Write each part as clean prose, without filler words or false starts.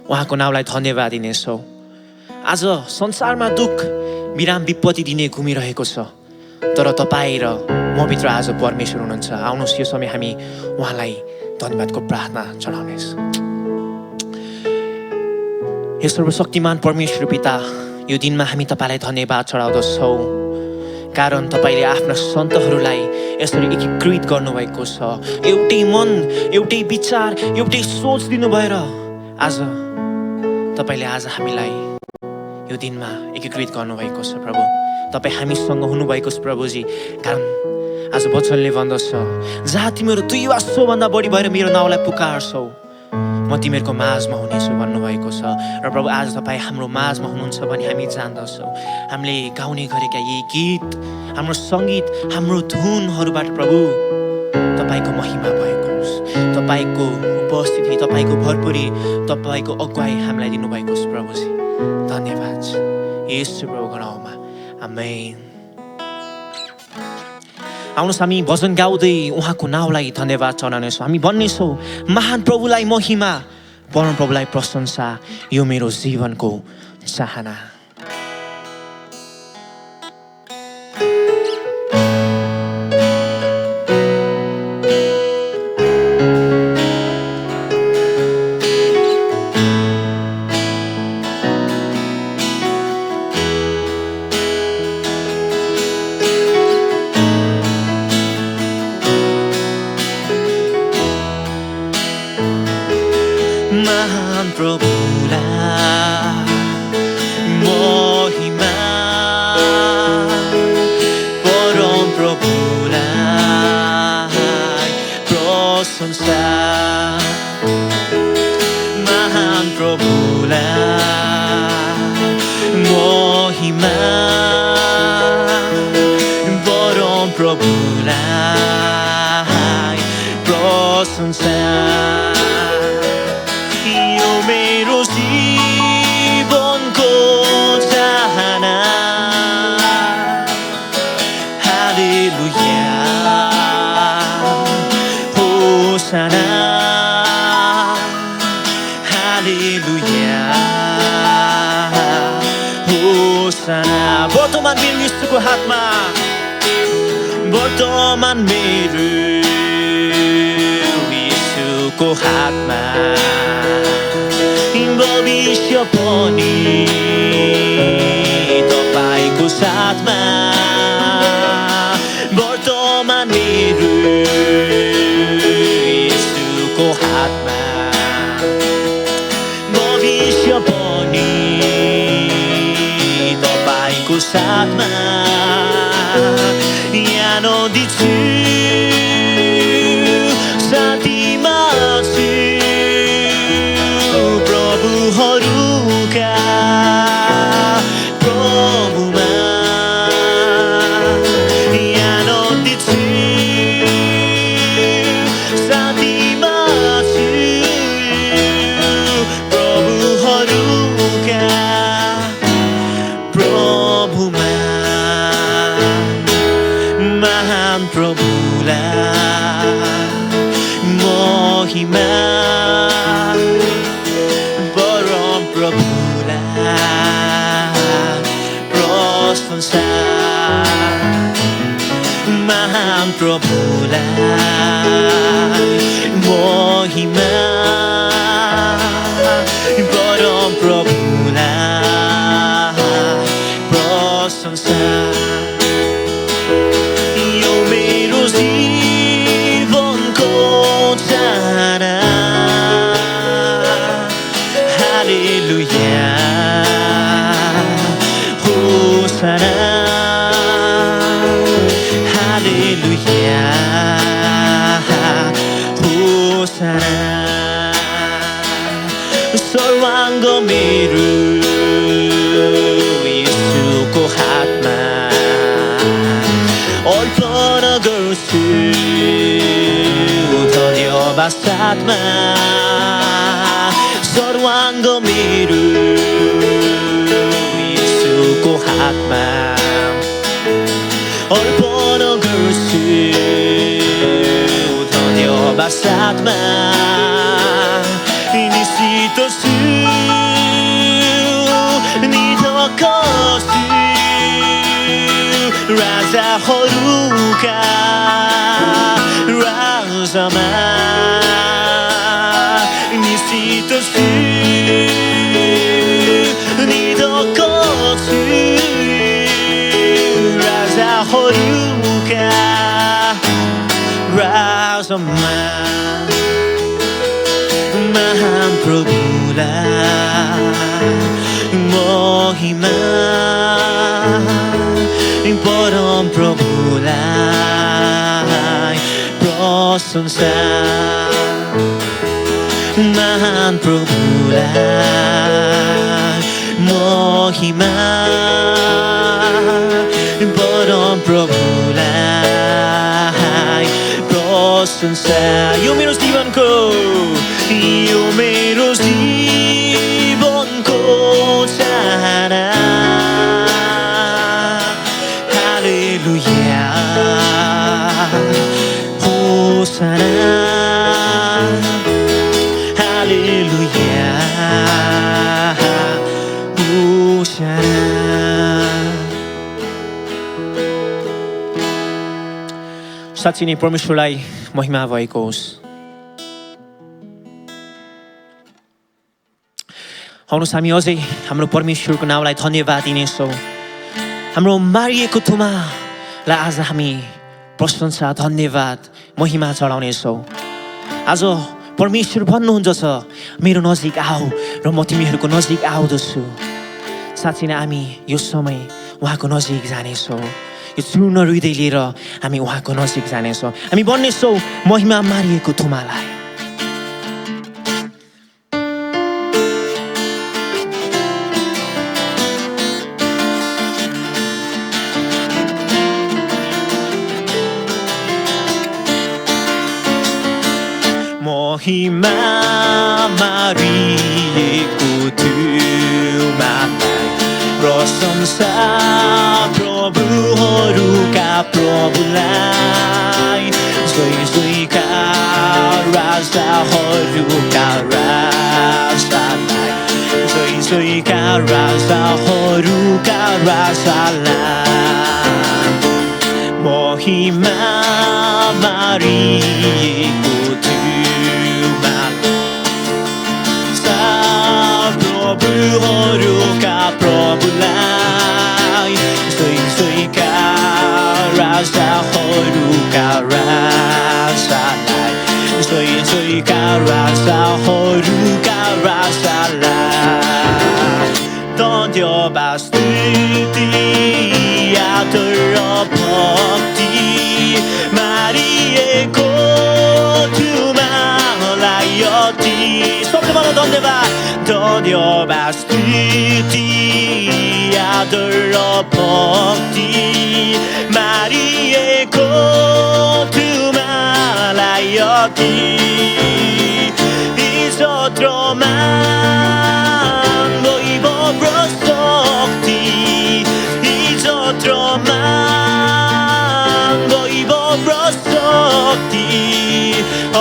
उहाँको नाउँलाई धन्यवाद दिनेछौँ। आज संसारमा दुःख विराम विपत्ति दिने घुमिरहेको छ, तर तपाईँ र म भित्र आज परमेश्वर हुनुहुन्छ। आउनुहोस् यो समय हामी उहाँलाई धन्यवादको प्रार्थना चढाउनेछ। हे सर्वशक्तिमान परमेश्वर पिता, यो दिनमा हामी तपाईलाई धन्यवाद चढाउँदछौँ, कारण तपाईले आफ्ना सन्तहरूलाई यसरी एकीकृत गर्नुभएको छ। एउटै मन, एउटै विचार, एउटै सोच दिनुभएर आज तपाईले आज हामीलाई यो दिनमा एकीकृत गर्नुभएको छ। प्रभु तपाईँ हामीसँग हुनुभएको छ प्रभुजी, कारण आज वचनले भन्दछ, जहाँ तिमीहरू 2 वा 100 भन्दा बढी भएर मेरो नाउँलाई पुकार्छौ, म तिमीहरूको माझमा हुनेछु भन्नुभएको छ। र प्रभु आज तपाईँ हाम्रो माझमा हुनुहुन्छ भने हामी जान्दछौँ। हामीले गाउने गरेका यी गीत, हाम्रो सङ्गीत, हाम्रो धुनहरूबाट प्रभु तपाईँको महिमा भएको होस्, तपाईँको उपस्थिति, तपाईँको भरपुरी, तपाईँको अगुवाई हामीलाई दिनुभएको छ। प्रभुजी धन्यवाद येशू प्रभुको नाउँमा, आमेन। आउनुहोस् हामी भजन गाउँदै उहाँको नाउँलाई धन्यवाद चढाउनेछौँ। हामी भन्नेछौँ, महान प्रभुलाई महिमा, परम प्रभुलाई प्रशंसा, यो मेरो जीवनको चाहना। महान प्रभुलाई महिमा, परम प्रभुलाई प्रशंसा, महान प्रभुलाई महिमा, परम प्रभुलाई प्रशंसा। मेरो जीवनको चाहना, हालेलुया, होसाना, हालेलुया, होसाना। वर्तमान मेरो यीशुको हातमा, वर्तमान मेरो यीशुको हातमा, भविष्य पनि तपाईको साथमा। वर्तमान मेरो यीशुको हातमा, भविष्य पनि तपाईको साथमा। यहाँ नदिन्छु साथीमा छु प्रभुहरूका प्रभुमा। यहाँ नदिन्छु साथीमा छु प्रभुहरूका प्रभुमा। महान प्रभुलाई महिमा, प्रशंसा, महान प्रभुलाई महिमा, परम प्रभुलाई प्रशंसा। यो मेरो जीवनको चाहना, हालेलुया, होसाना, हालेलुया, होसाना। सर्वाङ्ग मेरो यीशुको हातमा अर्पण गर्छु, धन्यवाद साथमा। सर्वाङ्ग मेरो यीशुको हातमा अर्पण गर्छु, धन्यवाद साथमा। निश्चित छु राजाहरूका राजामा निश्चित छु निधको छु राजाहरूका राजामा महान प्रभुलाई महिमा परम प्रभुलाई प्रशंसा महान प्रभुलाई महिमा परम प्रभुलाई प्रशंसा यो मेरो जीवनको चाहना हालेलुया होसाना हालेलुया होसाना साँच्चै नै परमेश्वरलाई महिमा भएको होस्। आउनुहोस् हामी अझै हाम्रो परमेश्वरको नामलाई धन्यवाद दिनेछौँ। हाम्रो मारिएको थुमालाई आज हामी प्रशंसा धन्यवाद महिमा चढाउनेछौँ। आज परमेश्वर भन्नुहुन्छ मेरो नजिक आऊ र म तिमीहरूको नजिक आउँदछु। साँच्चै नै हामी यो समय उहाँको नजिक जानेछौँ। यो चूर्ण हृदय लिएर हामी उहाँको नजिक जानेछौँ। हामी भन्नेछौँ महिमा मारिएको थुमालाई। महिमा मारिएको थुमालाई प्रशंसा प्रभुहरूका प्रभुलाई जय जयकार राजाहरूका राजालाई जय जयकार राजाहरूका राजालाई महिमा मारिएको प्रभुहरूका प्रभुलाई जय जयकार राजाहरूका राजालाई जय जयकार राजाहरूका राजालाई धन्यवाद स्तुति आदर र भक्ति मारिएको थुमालाई अति सबैले मलाई धन्यवाद धन्यवाद स्तुति आदर र भक्ति मारिएको थुमालाई अति इज्जत र मान वैभव र शक्ति इज्जत र मान वैभव र शक्ति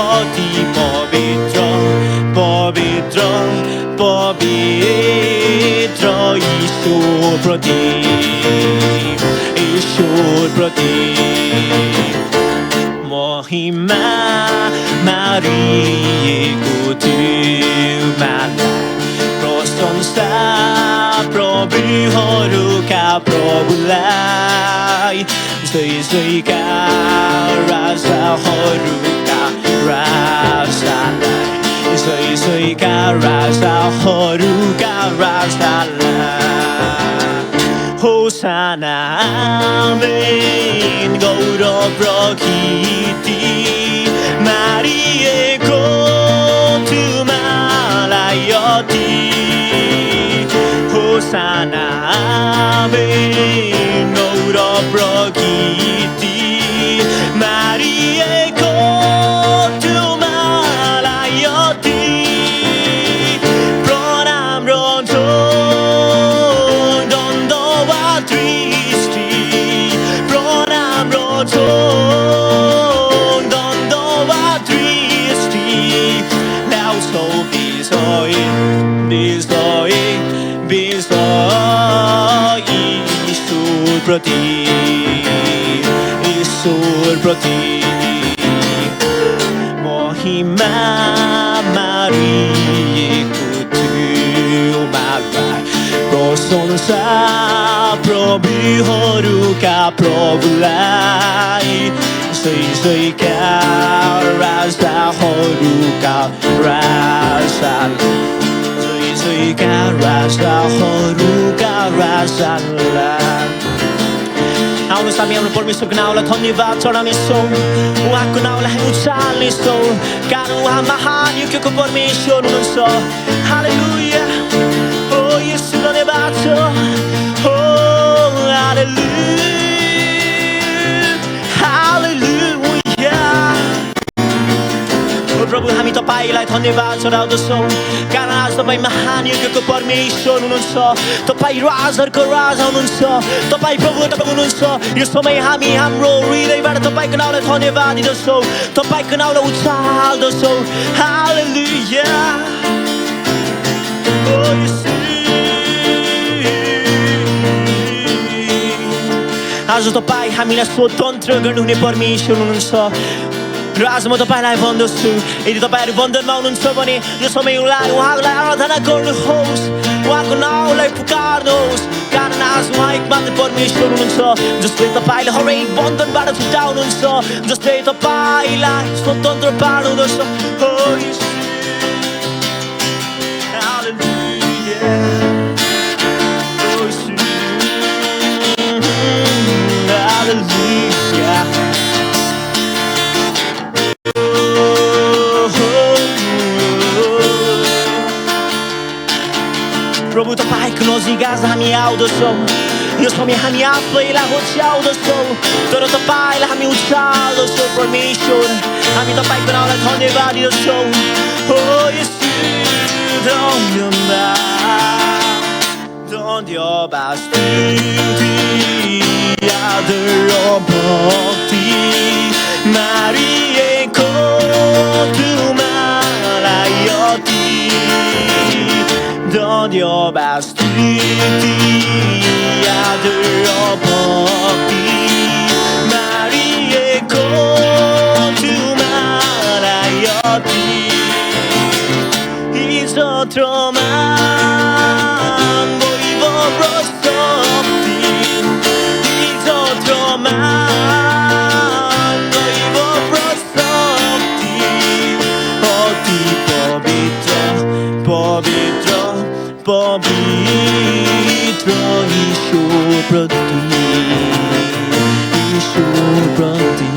अति पवित्र पवित्र पवित्र ईश्वर प्रति महिमा मारिएको थुमालाई प्रशंसा प्रभुहरूका प्रभुलाई जय जयकार राजाहरूका राजालाई जय जयकार राजाहरूका राजालाई होसाना आमेन गौरव र कीर्ति मारिएको थुमालाई अति होसाना आमेन गौरव र कीर्ति मारिएको थुमालाई अति प्रणाम र दण्डवत दृष्टि प्रणाम र दण्डवत दृष्टि ल्याउँछौ विजय विजय विजय ईश्वर प्रति परमेश्वरप्रति महिमा मारिएको उहाँलाई प्रशंसा प्रभुहरूका प्रभुलाई जय जयकार राजाहरूका राजा जय जयकार राजाहरूका राजालाई आउनुहोस् हामी हाम्रो परमेश्वरको नाउँलाई धन्यवाद चढाउनेछौँ उहाँको नाउँलाई हामी उचाल्नेछौँ कारण उहाँ महान युगको परमेश्वर हुनुहुन्छ हालेलुया ओ येशू धन्यवाद छ ओ हालेलुया प्रभु हामी तपाईलाई धन्यवाद चढाउँदछौँ कारण आज तपाईँ महान युगको परमेश्वर हुनुहुन्छ तपाईँ राजहरूको राजा हुनुहुन्छ तपाईँ प्रभु तपाईँ हुनुहुन्छ यो समय हामी हाम्रो हृदयबाट तपाईँको नाउँलाई धन्यवाद दिँदछौँ तपाईँको नाउँलाई उचाल्दछौँ हालेलुया ओ येशू आज तपाईँ हामीलाई स्वतन्त्र गर्नुहुने परमेश्वर हुनुहुन्छ र आज म तपाईलाई भन्दछु यदि तपाईहरु बन्धनमा हुनुहुन्छ भने यो समयलाई उहाँलाई आराधना गर्नुहोस् उहाँको नाउँलाई पुकार्नुहोस् कारण आज उहाँ एकमात्र परमेश्वर हुनुहुन्छ जसले तपाईलाई हरेक बन्धनबाट छुटाउनुहुन्छ जसले तपाईलाई स्वतन्त्र पार्नुहुँदछ हो येशू हालेलुया हो येशू हालेलुया प्रभु तपाईको नजिक आज हामी आउँदछौँ यो समय हामी आफैलाई होच्याउँदछौँ तर तपाईलाई हामी उचाल्दछौँ परमेश्वर हामी तपाईको नाउँलाई धन्यवाद दिँदछौँ हो येशू धन्यवाद स्तुति आदर र भक्ति मारिएको तुमालाई अति धन्यवाद स्तुति आदर र भक्ति मारिएको तुमालाई अति इज्जत र मान वैभव र शक्ति इज्जत र मान वैभव र शक्ति अति पवित्र पवित्र पवित्र ईश्वरप्रति ईश्वरप्रति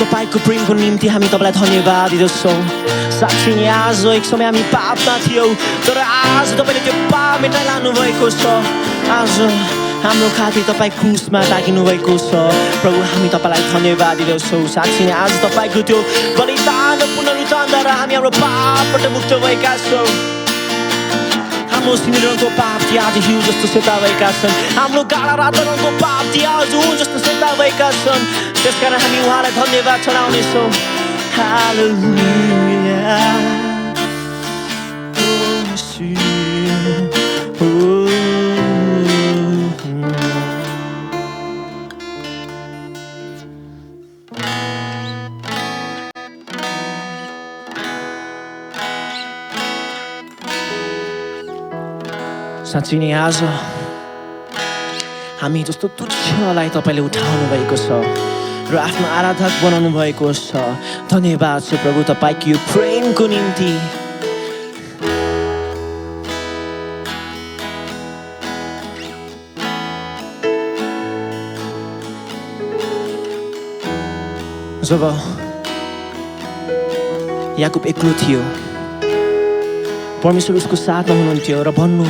तपाईँको प्रेमको निम्ति हामी तपाईँलाई धन्यवाद दिँदछौँ साँच्चै नै आज एक समय हामी पापमा थियौँ तर आज तपाईँले त्यो पाप मेटाइलानु भएको छ आज हाम्रो खातिर तपाईँ क्रुसमा टाकिनु भएको छ प्रभु हामी तपाईँलाई धन्यवाद दिँदछौँ साँच्चै नै आज तपाईँको त्यो बलिदान र पुनरुत्थानद्वारा हामी हाम्रो पापबाट मुक्त भएका छौँ हाम्रो सिन्दुर रङको पाप ती आज हिउँ जस्तो सेता भएका छन् हाम्रो गाढा रातो रङको पाप ती आज ऊन जस्तो सेता भएका छन् त्यसकारण हामी उहाँलाई धन्यवाद चढाउनेछौँ हालेलुया साँच्चै नै आज हामी जस्तो तुच्छलाई तपाईँले उठाउनु भएको छ र आफ्नो आराधक बनाउनु भएको छ धन्यवाद छ प्रभु तपाईँको यो प्रेमको निम्ति जब याकुब एक्लो थियो परमेश्वर उसको साथमा हुनुहुन्थ्यो र भन्नु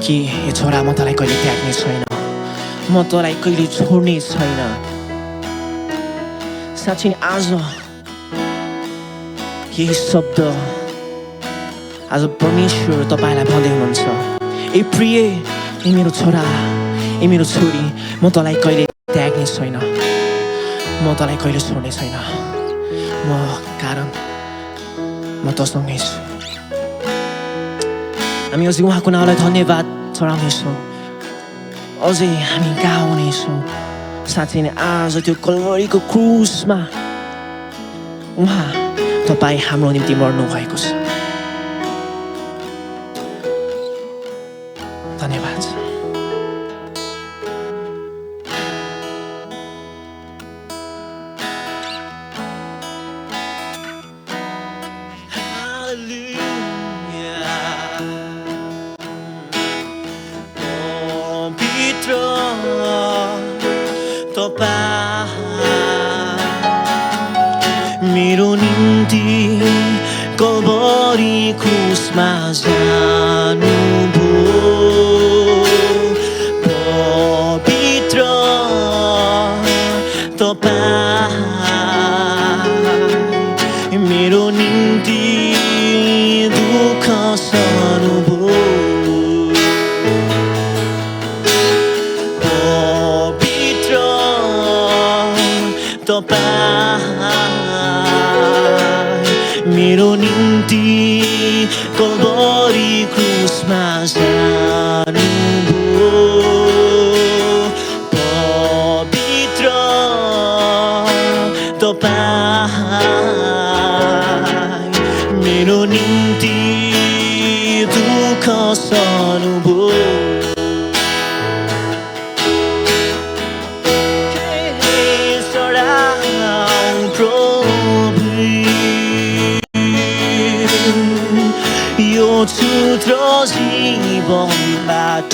कि यो छोरा म तँलाई कहिले त्याग्ने छैन म तँलाई कहिले छोड्ने छैन साँच्चै आज यही शब्द आज परमेश्वर तपाईँलाई भन्दै हुनुहुन्छ, ए प्रिय, ए मेरो छोरा, ए मेरो छोरी, म तँलाई कहिले त्याग्ने छैन, म तँलाई कहिले छोड्ने छैन, कारण म तँसँगै छु। हामी अझै उहाँको नामलाई धन्यवाद चढाउनेछौँ, अझै हामी गाउनेछौँ। साँच्चै नै आज त्यो कल्भरीको क्रुसमा उहाँ तपाईँ हाम्रो निम्ति मर्नु भएको छ। धन्यवाद। मेरो निम्ति कल्भरी क्रुसमा जानुभयो, पवित्र तपाईँ मेरो निम्ति दुःख सहनुभयो, पवित्र तपाईँ मेरो निम्ति कल्भरी क्रुसमा जानुभयो, पवित्र तपाईँ मेरो निम्ति दुःख सहनुभयो। यो क्षुद्र जीवनबाट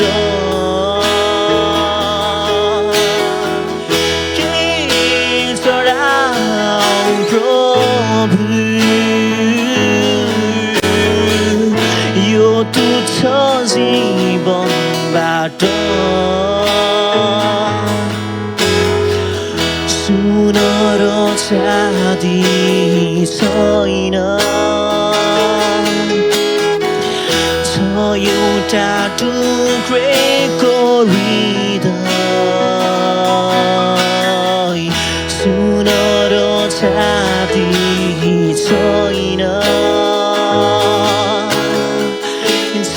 चढाऊ प्रभु, यो तुच्छ जीवनबाट सुन र चाँदी छैन, एउटा टुक्रेको हृदय, सुन र चाँदी छैन, छ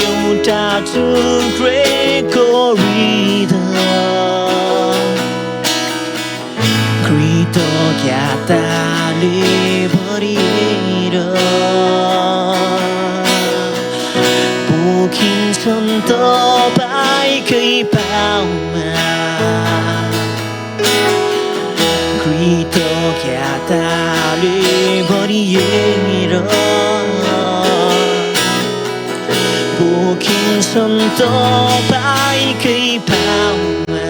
एउटा टुक्रेको हृदय, कृतज्ञताले भरिएर पोखिन्छन् तपाईँकै पाउमा, कृतज्ञताले भरिएर पोखिन्छन् तपाईँकै पाउमा,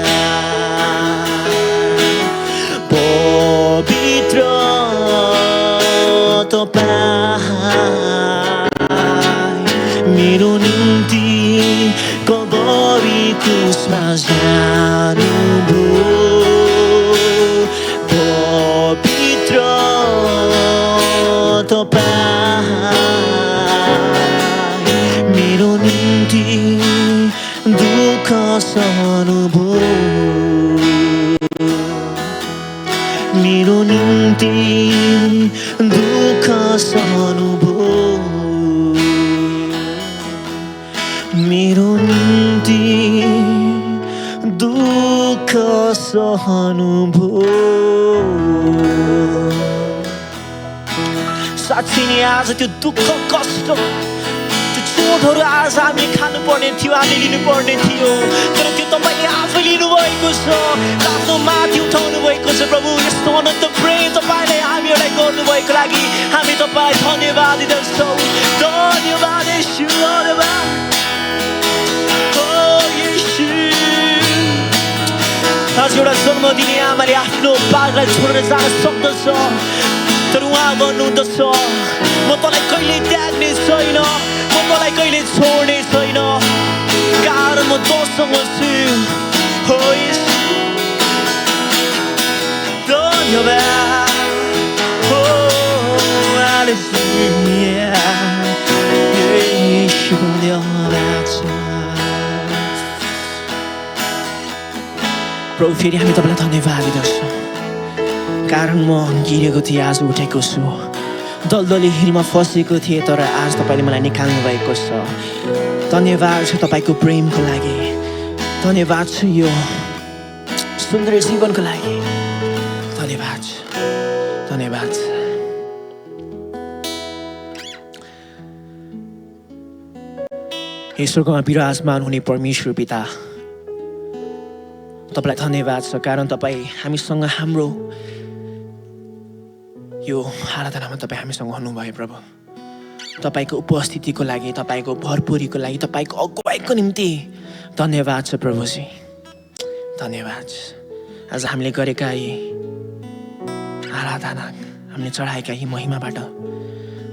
पवित्र तपाईँ मेरो निम्ति कल्भरी क्रुसमा जानुभयो, पवित्र तपाईँ मेरो निम्ति दुःख सहनुभयो, मेरो निम्ति दुःख सहनुभयो, मेरो निम्ति दुःख सहनुभयो। साँच्चै नै आज त्यो दुःख कष्ट त्यो चोटहरू आज हामी खानुपर्ने थियो, हामी लिनुपर्ने थियो, तर त्यो तपाईँले आफै लिनुभएको छ, आफ्नो माथि उठाउनु भएको छ। प्रभु यस्तो अनन्त प्रेम तपाईँले हामीहरूलाई गर्नुभएको लागि हामी तपाईँलाई धन्यवाद दिँदछौँ। धन्यवाद येशू, धन्यवाद आज एउटा जन्म दिने आमाले आफ्नो बाललाई छोडेर जान सक्दछ, तर उहाँ भन्नुहुँदछ म तँलाई कहिले त्याग्ने छैन, म तँलाई कहिले छोड्ने छैन, कारण म तँसँग छु। हो येशू, धन्यवाद। हो हालेलुया। प्रभु फेरि हामी तपाईँलाई धन्यवाद दिँदछौँ कारण म गिरेको थिएँ आज उठेको छु दलदली हिलमा फसेको थिएँ तर आज तपाईँले मलाई निकाल्नु भएको छ धन्यवाद छ तपाईँको प्रेमको लागि धन्यवाद छ यो सुन्दर जीवनको लागि धन्यवाद धन्यवाद ईश्वरकोमा विराजमान हुने परमेश्वर पिता तपाईँलाई धन्यवाद छ कारण तपाईँ हामीसँग हाम्रो यो आराधनामा तपाईँ हामीसँग हुनुभयो प्रभु तपाईँको उपस्थितिको लागि तपाईँको भरपुरीको लागि तपाईँको अगुवाईको निम्ति धन्यवाद छ प्रभुजी धन्यवाद आज हामीले गरेका यी आराधना हामीले चढाएका यी महिमाबाट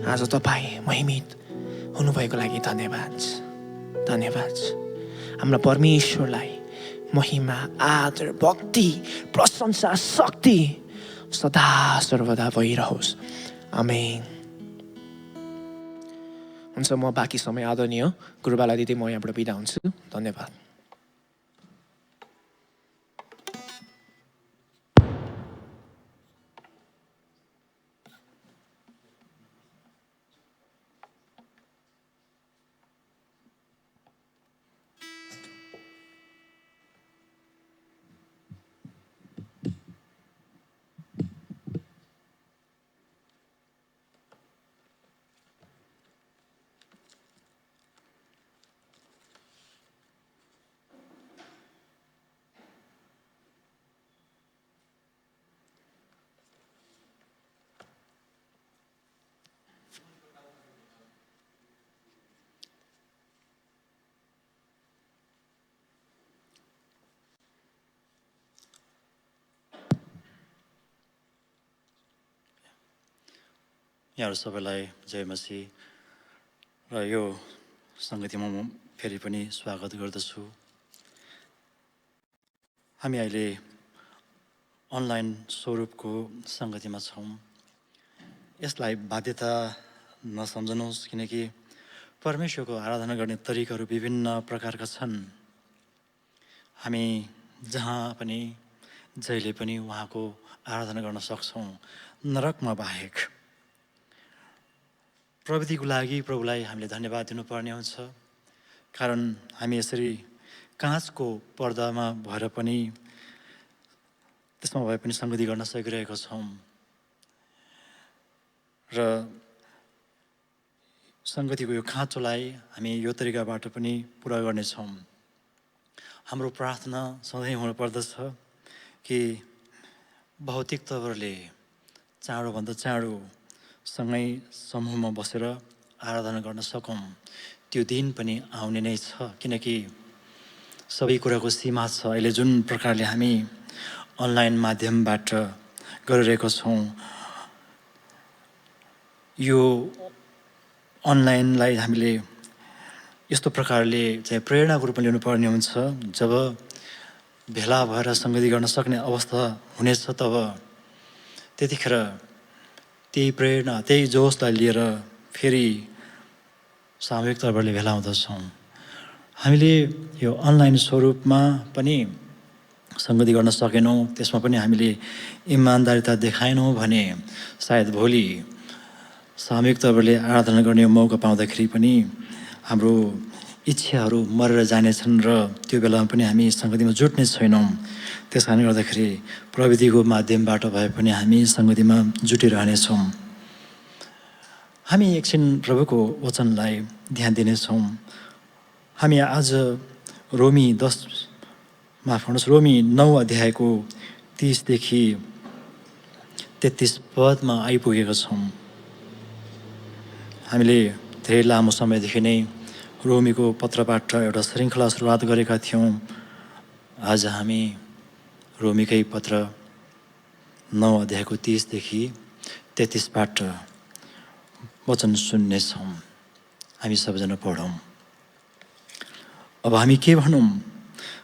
आज तपाईँ महिमित हुनुभएको लागि धन्यवाद धन्यवाद हाम्रा परमेश्वरलाई महिमा आदर भक्ति प्रशंसा शक्ति सदा सर्वदा भइरहोस् आमेन हुन्छ म बाँकी समय आदरणीय गुरुबाला दिदी म यहाँबाट बिदा हुन्छु धन्यवाद यहाँहरू सबैलाई जय मसीह र यो सङ्गतिमा म फेरि पनि स्वागत गर्दछु हामी अहिले अनलाइन स्वरूपको सङ्गतिमा छौँ यसलाई बाध्यता नसम्झनुहोस् किनकि परमेश्वरको आराधना गर्ने तरिकाहरू विभिन्न प्रकारका छन् हामी जहाँ पनि जहिले पनि उहाँको आराधना गर्न सक्छौँ नरकमा बाहेक प्रविधिको लागि प्रभुलाई हामीले धन्यवाद दिनुपर्ने हुन्छ कारण हामी यसरी काँचको पर्दामा भएर पनि त्यसमा भए पनि सङ्गति गर्न सकिरहेका छौँ र सङ्गतिको यो खाँचोलाई हामी यो तरिकाबाट पनि पुरा गर्नेछौँ हाम्रो प्रार्थना सधैँ हुनुपर्दछ कि भौतिक तवरले चाँडोभन्दा चाँडो सँगै समूहमा बसेर आराधना गर्न सकौँ त्यो दिन पनि आउने नै छ किनकि सबै कुराको सीमा छ अहिले जुन प्रकारले हामी अनलाइन माध्यमबाट गरिरहेका छौँ यो अनलाइनलाई हामीले यस्तो प्रकारले चाहिँ प्रेरणाको रूपमा लिनुपर्ने हुन्छ जब भेला भएर सङ्गति गर्न सक्ने अवस्था हुनेछ तब त्यतिखेर त्यही प्रेरणा त्यही जोसलाई लिएर फेरि सामूहिक तवरले भेला हुँदछौँ हामीले यो अनलाइन स्वरूपमा पनि सङ्गति गर्न सकेनौँ त्यसमा पनि हामीले इमान्दारिता देखाएनौँ भने सायद भोलि सामूहिक तवरले आराधना गर्ने मौका पाउँदाखेरि पनि हाम्रो इच्छाहरू मरेर जानेछन् र त्यो बेलामा पनि हामी सङ्गतिमा जुट्ने छैनौँ त्यस कारणले गर्दाखेरि प्रविधिको माध्यमबाट भए पनि हामी सङ्गतिमा जुटिरहनेछौँ हामी एकछिन प्रभुको वचनलाई ध्यान दिनेछौँ हामी आज रोमी 9 अध्यायको 30 देखि 33 पदमा आइपुगेका छौँ हामीले धेरै लामो समयदेखि नै रोमीको पत्रबाट एउटा श्रृङ्खला सुरुवात गरेका थियौँ आज हामी रोमीकै पत्र 9 अध्यायको 30 देखि 33बाट वचन सुन्नेछौँ हामी सबैजना पढौँ अब हामी के भनौँ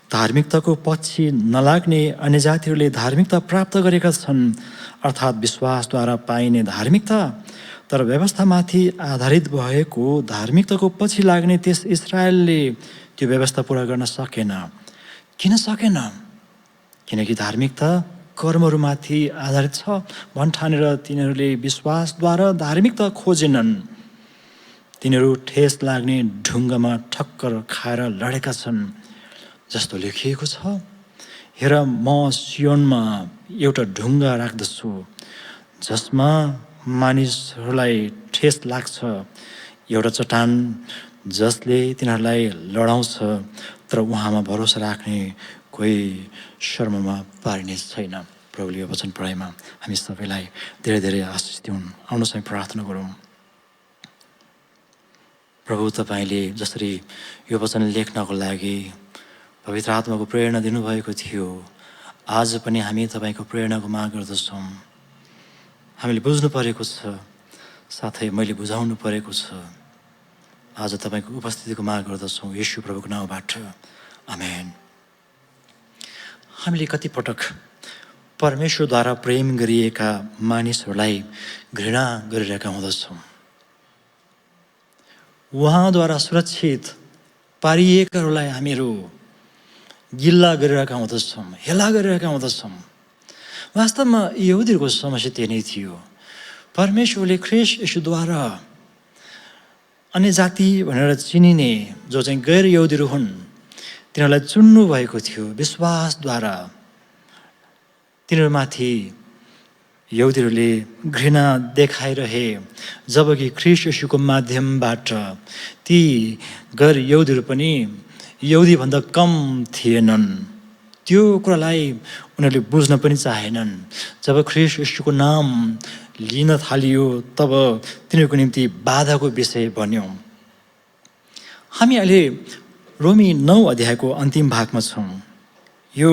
धार्मिकताको पछि नलाग्ने अन्य जातिहरूले धार्मिकता प्राप्त गरेका छन् अर्थात् विश्वासद्वारा पाइने धार्मिकता तर व्यवस्थामाथि आधारित भएको धार्मिकताको पछि लाग्ने त्यस इस्राएलले त्यो व्यवस्था पुरा गर्न सकेन किन किनकि धार्मिकता कर्महरूमाथि आधारित छ भन्ठानेर तिनीहरूले विश्वासद्वारा धार्मिकता खोजेनन्। तिनीहरू ठेस लाग्ने ढुङ्गामा ठक्कर खाएर लडेका छन्। जस्तो लेखिएको छ, हेर म सियोनमा एउटा ढुङ्गा राख्दछु जसमा मानिसहरूलाई ठेस लाग्छ, एउटा चट्टान जसले तिनीहरूलाई लडाउँछ, तर उहाँमा भरोसा राख्ने कोही शर्ममा पारिने छैन। प्रभुले यो वचन पढाइमा हामी सबैलाई धेरै धेरै आशिष दिउन्। आउनुहोस् हामी प्रार्थना गरौँ। प्रभु, तपाईँले जसरी यो वचन लेख्नको लागि पवित्र आत्माको प्रेरणा दिनुभएको थियो, आज पनि हामी तपाईँको प्रेरणाको माग गर्दछौँ। हामीले बुझ्नु परेको छ, साथै मैले बुझाउनु परेको छ। आज तपाईँको उपस्थितिको माग गर्दछौँ येशू प्रभुको नाउँबाट, आमेन। हामीले कतिपटक परमेश्वरद्वारा प्रेम गरिएका मानिसहरूलाई घृणा गरिरहेका हुँदछौँ। उहाँद्वारा सुरक्षित पारिएकाहरूलाई हामीहरू गिल्ला गरिरहेका हुँदछौँ, हेला गरिरहेका हुँदछौँ। वास्तवमा यहुदीहरूको समस्या त्यही नै थियो। परमेश्वरले ख्रीष्ट येशूद्वारा अन्य जाति भनेर चिनिने जो चाहिँ गैर यहुदीहरू हुन्, तिनीहरूलाई चुन्नु भएको थियो विश्वासद्वारा। तिनीहरूमाथि यहुदीहरूले घृणा देखाइरहे, जबकि ख्रीष्ट येशूको माध्यमबाट ती गैर यहुदीहरू पनि यहुदीभन्दा कम थिएनन्। त्यो कुरालाई उनीहरूले बुझ्न पनि चाहेनन्। जब ख्रीष्ट येशूको नाम लिन थालियो, तब तिनीहरूको निम्ति बाधाको विषय बन्यो। हामी अहिले रोमी 9 अध्यायको अन्तिम भागमा छौँ। यो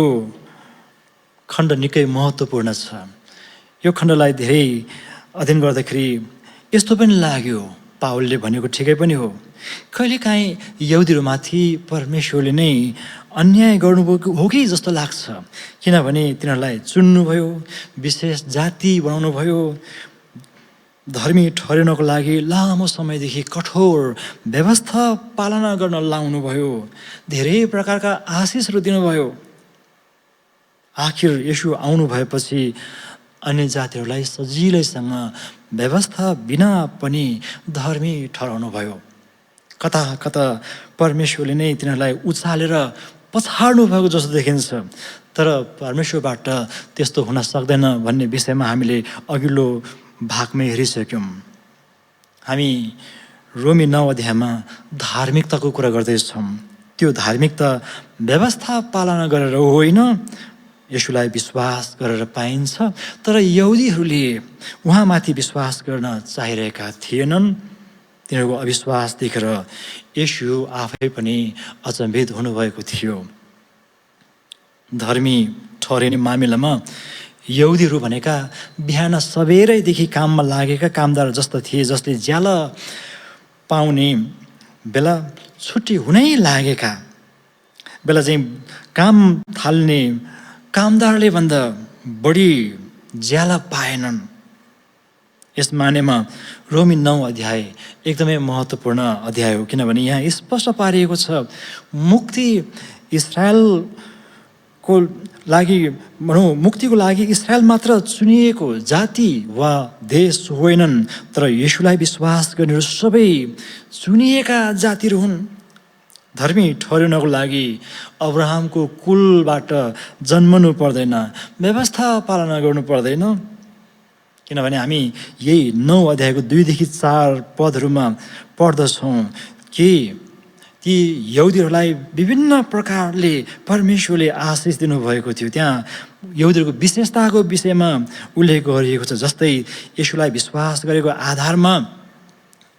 खण्ड निकै महत्त्वपूर्ण छ। यो खण्डलाई धेरै अध्ययन गर्दाखेरि यस्तो पनि लाग्यो, पावलले भनेको ठिकै पनि हो, कहिलेकाहीँ यहुदीहरूमाथि परमेश्वरले नै अन्याय गर्नुभएको हो कि जस्तो लाग्छ। किनभने तिनीहरूलाई चुन्नुभयो, विशेष जाति बनाउनुभयो, धर्मी ठहरिनको लागि लामो समयदेखि कठोर व्यवस्था पालना गर्न लाउनुभयो, धेरै प्रकारका आशिषहरू दिनुभयो। आखिर येशू आउनु भएपछि अन्य जातिहरूलाई सजिलैसँग व्यवस्था बिना पनि धर्मी ठहराउनु भयो। कता कता परमेश्वरले नै तिनीहरूलाई उचालेर पछाड्नु भएको जस्तो देखिन्छ। तर परमेश्वरबाट त्यस्तो हुन सक्दैन भन्ने विषयमा हामीले अघिल्लो भागमै हेरिसक्यौँ। हामी रोमी 9 अध्यायमा धार्मिकताको कुरा गर्दैछौँ। त्यो धार्मिकता व्यवस्था पालना गरेर होइन, येशूलाई विश्वास गरेर पाइन्छ। तर यहुदीहरूले उहाँमाथि विश्वास गर्न चाहिरहेका थिएनन्। तिनीहरूको अविश्वास देखेर येशू आफै पनि अचम्भित हुनुभएको थियो। धर्मी ठहरिने मामिलामा यहुदीहरू भनेका बिहान सबेरैदेखि काममा लागेका कामदार जस्तो थिए, जसले ज्याला पाउने बेला छुट्टी हुनै लागेका बेला चाहिँ काम थाल्ने कामदारले भन्दा बढी ज्याला पाएनन्। यस मानेमा रोमी 9 अध्याय एकदमै महत्त्वपूर्ण अध्याय हो, किनभने यहाँ स्पष्ट पारिएको छ मुक्ति इस्राएलको लागि भनौँ, मुक्तिको लागि इस्राएल मात्र चुनिएको जाति वा देश होइनन्, तर येशूलाई विश्वास गर्नेहरू सबै चुनिएका जातिहरू हुन्। धर्मी ठहरिनको लागि अब्राहमको कुलबाट जन्मनु पर्दैन, व्यवस्था पालना गर्नु पर्दैन। किनभने हामी यही 9 अध्यायको 2 देखि 4 पदहरूमा पढ्दछौँ कि ती यहुदीहरूलाई विभिन्न प्रकारले परमेश्वरले आशिष दिनुभएको थियो। त्यहाँ यहुदीहरूको विशेषताको विषयमा उल्लेख गरिएको छ। जस्तै येशूलाई विश्वास गरेको आधारमा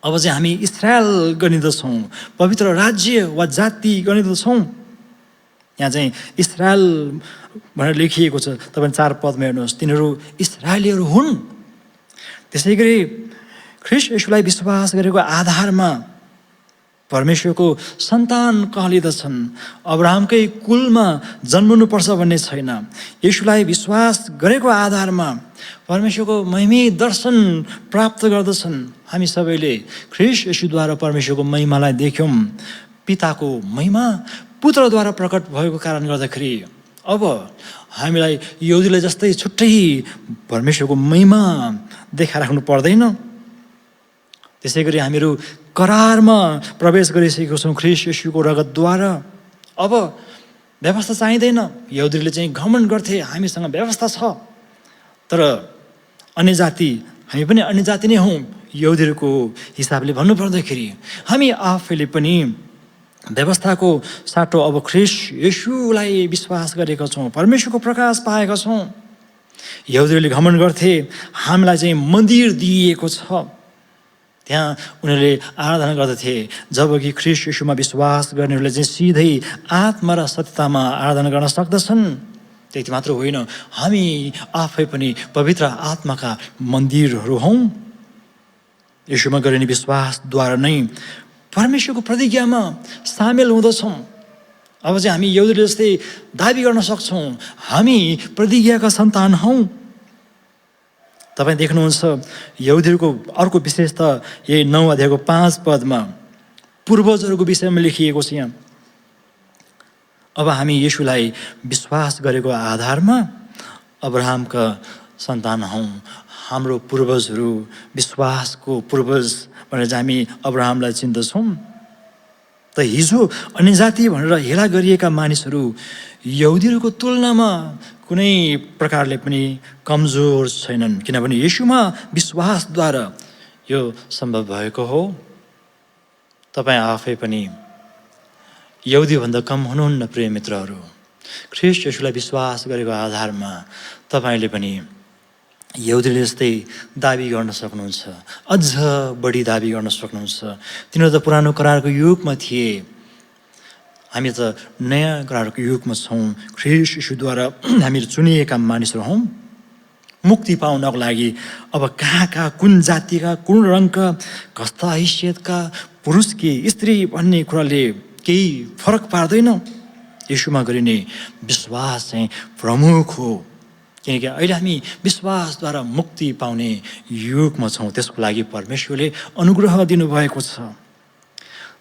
अब चाहिँ हामी इस्राएल गनिँदछौँ, पवित्र राज्य वा जाति गनिँदछौँ। यहाँ चाहिँ इस्राएल भनेर लेखिएको छ। तपाईँ 4 पदमा हेर्नुहोस्, तिनीहरू इस्राएलीहरू हुन्। त्यसै गरी ख्रीष्ट येशूलाई विश्वास गरेको आधारमा परमेश्वरको सन्तान कहलिँदछन्। अब्राहमकै कुलमा जन्मनुपर्छ भन्ने छैन। येशूलाई विश्वास गरेको आधारमा परमेश्वरको महिमी दर्शन प्राप्त गर्दछन्। हामी सबैले ख्रीष्ट येशूद्वारा परमेश्वरको महिमालाई देख्यौँ। पिताको महिमा पुत्रद्वारा प्रकट भएको कारण गर्दाखेरि अब हामीलाई यहुदीलाई जस्तै छुट्टै परमेश्वरको महिमा देखाइराख्नु पर्दैन। त्यसै गरी हामीहरू करारमा प्रवेश गरिसकेको छौँ ख्रीष्ट येशूको रगतद्वारा। अब व्यवस्था चाहिँदैन। यहुदीले चाहिँ घमण्ड गर्थे हामीसँग व्यवस्था छ, तर अन्य जाति, हामी पनि अन्य जाति नै हौँ। यहुदीहरूको हिसाबले भन्नुपर्दाखेरि हामी आफैले पनि व्यवस्थाको साटो अब ख्रीष्ट येशूलाई विश्वास गरेका छौँ, परमेश्वरको प्रकाश पाएका छौँ। यहुदीहरूले घमण्ड गर्थे हामीलाई चाहिँ मन्दिर दिइएको छ, त्यहाँ उनीहरूले आराधना गर्दथे, जबकि ख्रीष्ट येशूमा विश्वास गर्नेहरूले चाहिँ सिधै आत्मा र सत्यतामा आराधना गर्न सक्दछन्। त्यति मात्र होइन, हामी आफै पनि पवित्र आत्माका मन्दिरहरू हौँ। येशूमा गरिने विश्वासद्वारा नै परमेश्वरको प्रतिज्ञामा सामेल हुँदछौँ। अब चाहिँ हामी यहुदीले जस्तै दाबी गर्न सक्छौँ हामी प्रतिज्ञाका सन्तान हौँ। तपाईँ देख्नुहुन्छ यहुदीहरूको अर्को विशेषता यही 9 अध्यायको 5 पदमा पूर्वजहरूको विषयमा लेखिएको छ। यहाँ अब हामी येशूलाई विश्वास गरेको आधारमा अब्राहमका सन्तान हौँ। हाम्रो पूर्वजहरू विश्वासको पूर्वज भनेर चाहिँ हामी अब्राहमलाई चिन्दछौँ। त हिजो अन्य जाति भनेर हेला गरिएका मानिसहरू यहुदीहरूको तुलनामा कुनै प्रकारले पनि कमजोर छैनन्, किनभने येशूमा विश्वासद्वारा यो सम्भव भएको हो। तपाईँ आफै पनि यहुदीभन्दा कम हुनुहुन्न प्रिय मित्रहरू। ख्रीष्ट येशूलाई विश्वास गरेको आधारमा तपाईँले पनि यहुदीले जस्तै दाबी गर्न सक्नुहुन्छ, अझ बढी दाबी गर्न सक्नुहुन्छ। तिनीहरू त पुरानो करारको युगमा थिए, हामी त नयाँ करारको युगमा छौँ। ख्रीष्ट येशूद्वारा हामीहरू चुनिएका मानिसहरू हौँ। मुक्ति पाउनको लागि अब कहाँका, कुन जातिका, कुन रङका, कस्ता हैसियतका, पुरुष कि स्त्री भन्ने कुराले केही फरक पार्दैन। येशूमा गरिने विश्वास चाहिँ प्रमुख हो, किनकि अहिले हामी विश्वासद्वारा मुक्ति पाउने युगमा छौँ। त्यसको लागि परमेश्वरले अनुग्रह दिनुभएको छ।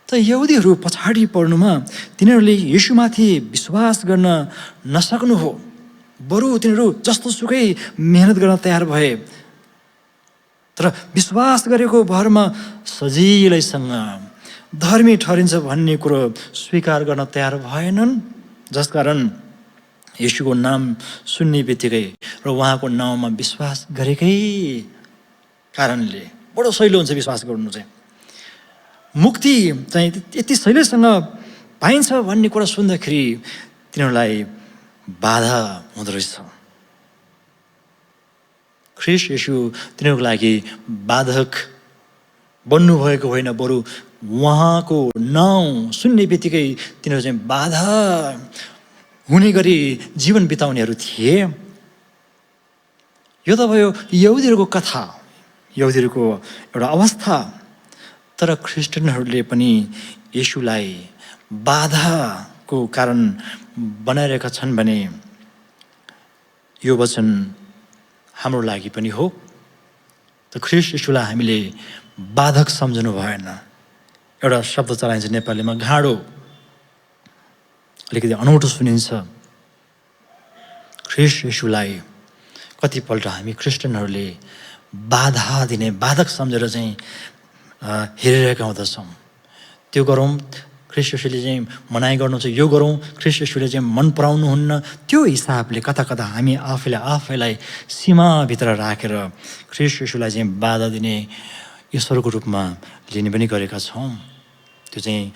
त यहुदीहरू पछाडि पर्नुमा तिनीहरूले येशूमाथि विश्वास गर्न नसक्नु हो, बरु तिनीहरू जस्तो सुकै मेहनत गर्न तयार भए, तर विश्वास गरेको भरमा सजिलैसँग धर्मी ठहरिन्छ भन्ने कुरो स्वीकार गर्न तयार भएनन्। जसकारण येशूको नाम सुन्ने बित्तिकै र उहाँको नाउँमा विश्वास गरेकै कारणले बडो सहिलो हुन्छ विश्वास गर्नु चाहिँ। मुक्ति चाहिँ यति सहिलोसँग पाइन्छ भन्ने कुरा सुन्दाखेरि तिनीहरूलाई बाधा हुँदो रहेछ। ख्रीष्ट येशू तिनीहरूको लागि बाधक बन्नुभएको होइन, बरु उहाँको नाउँ सुन्ने बित्तिकै तिनीहरू चाहिँ बाधा हुने गरी जीवन बिताउनेहरू थिए। यो त भयो यहुदीहरूको कथा, यहुदीहरूको एउटा अवस्था। तर क्रिस्चियनहरूले पनि येशूलाई बाधाको कारण बनाइरहेका छन् भने यो वचन हाम्रो लागि पनि हो। त ख्रीष्ट येशूलाई हामीले बाधक सम्झनु भएन। एउटा शब्द चलाइन्छ नेपालीमा, घाँडो, अलिकति अनौठो सुनिन्छ। ख्रीष्ट येशूलाई कतिपल्ट हामी क्रिस्चियनहरूले बाधा दिने, बाधक सम्झेर चाहिँ हेरिरहेका हुँदछौँ। त्यो गरौँ, ख्रीष्ट येशूले चाहिँ मनाइ गर्नुहुन्छ, यो गरौँ, ख्रीष्ट येशूले चाहिँ मन पराउनुहुन्न। त्यो हिसाबले कता कता हामी आफैलाई सीमाभित्र राखेर ख्रीष्ट येशूलाई चाहिँ बाधा दिने ईश्वरको रूपमा लिने पनि गरेका छौँ। त्यो चाहिँ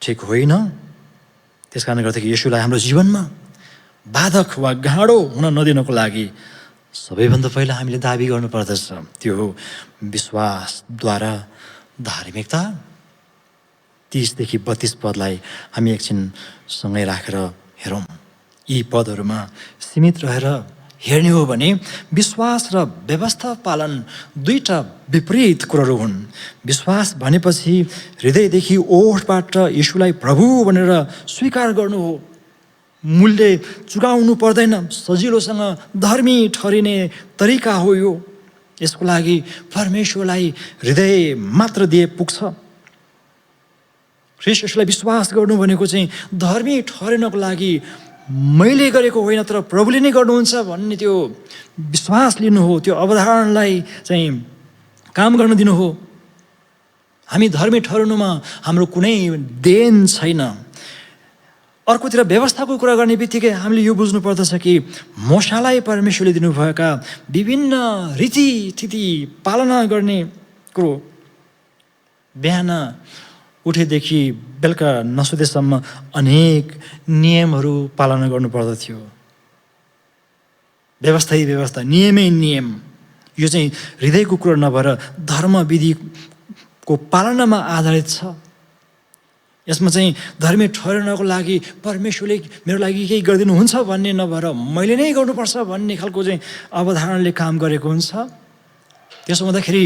ठिक होइन। त्यस कारणले गर्दाखेरि येशूलाई हाम्रो जीवनमा बाधक वा घाँडो हुन नदिनको लागि सबैभन्दा पहिला हामीले दाबी गर्नुपर्दछ, त्यो हो विश्वासद्वारा धार्मिकता। 30 देखि 32 पदलाई हामी एकछिन सँगै राखेर हेरौँ। यी पदहरूमा सीमित रहेर हेर्ने हो भने विश्वास र व्यवस्था पालन दुईटा विपरीत कुराहरू हुन्। विश्वास भनेपछि हृदयदेखि ओठबाट येशूलाई प्रभु भनेर स्वीकार गर्नु हो, मूल्य चुकाउनु पर्दैन, सजिलोसँग धर्मी ठहरिने तरिका हो यो। यसको लागि परमेश्वरलाई हृदय मात्र दिए पुग्छ। ख्रीष्ट येशूलाई विश्वास गर्नु भनेको चाहिँ धर्मी ठहरिनको लागि मैले गरेको होइन तर प्रभुले नै गर्नुहुन्छ भन्ने त्यो विश्वास लिनु हो, त्यो अवधारणालाई चाहिँ काम गर्न दिनु हो। हामी धर्मी ठहरुनुमा हाम्रो कुनै देन छैन। अर्कोतिर व्यवस्थाको कुरा गर्ने बित्तिकै हामीले यो बुझ्नु पर्दछ कि मूसालाई परमेश्वरले दिनुभएका विभिन्न रीतिथिति पालना गर्ने कुरो, बिहान उठेदेखि बेलुका नसुतेसम्म अनेक नियमहरू पालना गर्नुपर्दथ्यो। व्यवस्थै व्यवस्था, नियमै नियम। यो चाहिँ हृदयको कुरा नभएर धर्म विधिको पालनामा आधारित छ। यसमा चाहिँ धर्मी ठहरिनको लागि परमेश्वरले मेरो लागि केही गरिदिनुहुन्छ भन्ने नभएर मैले नै गर्नुपर्छ भन्ने खालको चाहिँ अवधारणाले काम गरेको हुन्छ। त्यसो हुँदाखेरि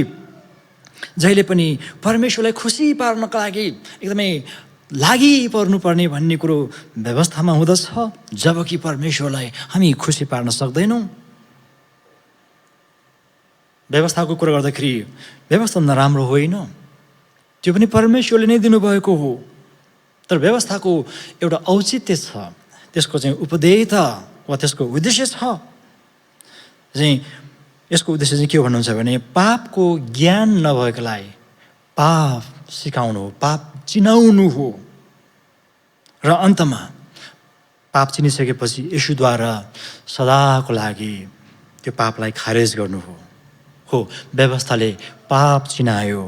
जहिले पनि परमेश्वरलाई खुसी पार्नका लागि एकदमै लागि पर्नुपर्ने भन्ने कुरो व्यवस्थामा हुँदछ, जबकि परमेश्वरलाई हामी खुसी पार्न सक्दैनौँ। व्यवस्थाको कुरा गर्दाखेरि व्यवस्था नराम्रो होइन, त्यो पनि परमेश्वरले नै दिनुभएको हो। तर व्यवस्थाको एउटा औचित्य छ, त्यसको चाहिँ उपदेयता वा त्यसको उद्देश्य छ। चाहिँ यसको उद्देश्य चाहिँ के भन्नुहुन्छ भने पापको ज्ञान नभएकोलाई पाप सिकाउनु हो, पाप चिनाउनु हो, र अन्तमा पाप चिनिसकेपछि येशूद्वारा सदाको लागि त्यो पापलाई खारेज गर्नु हो। व्यवस्थाले पाप चिनायो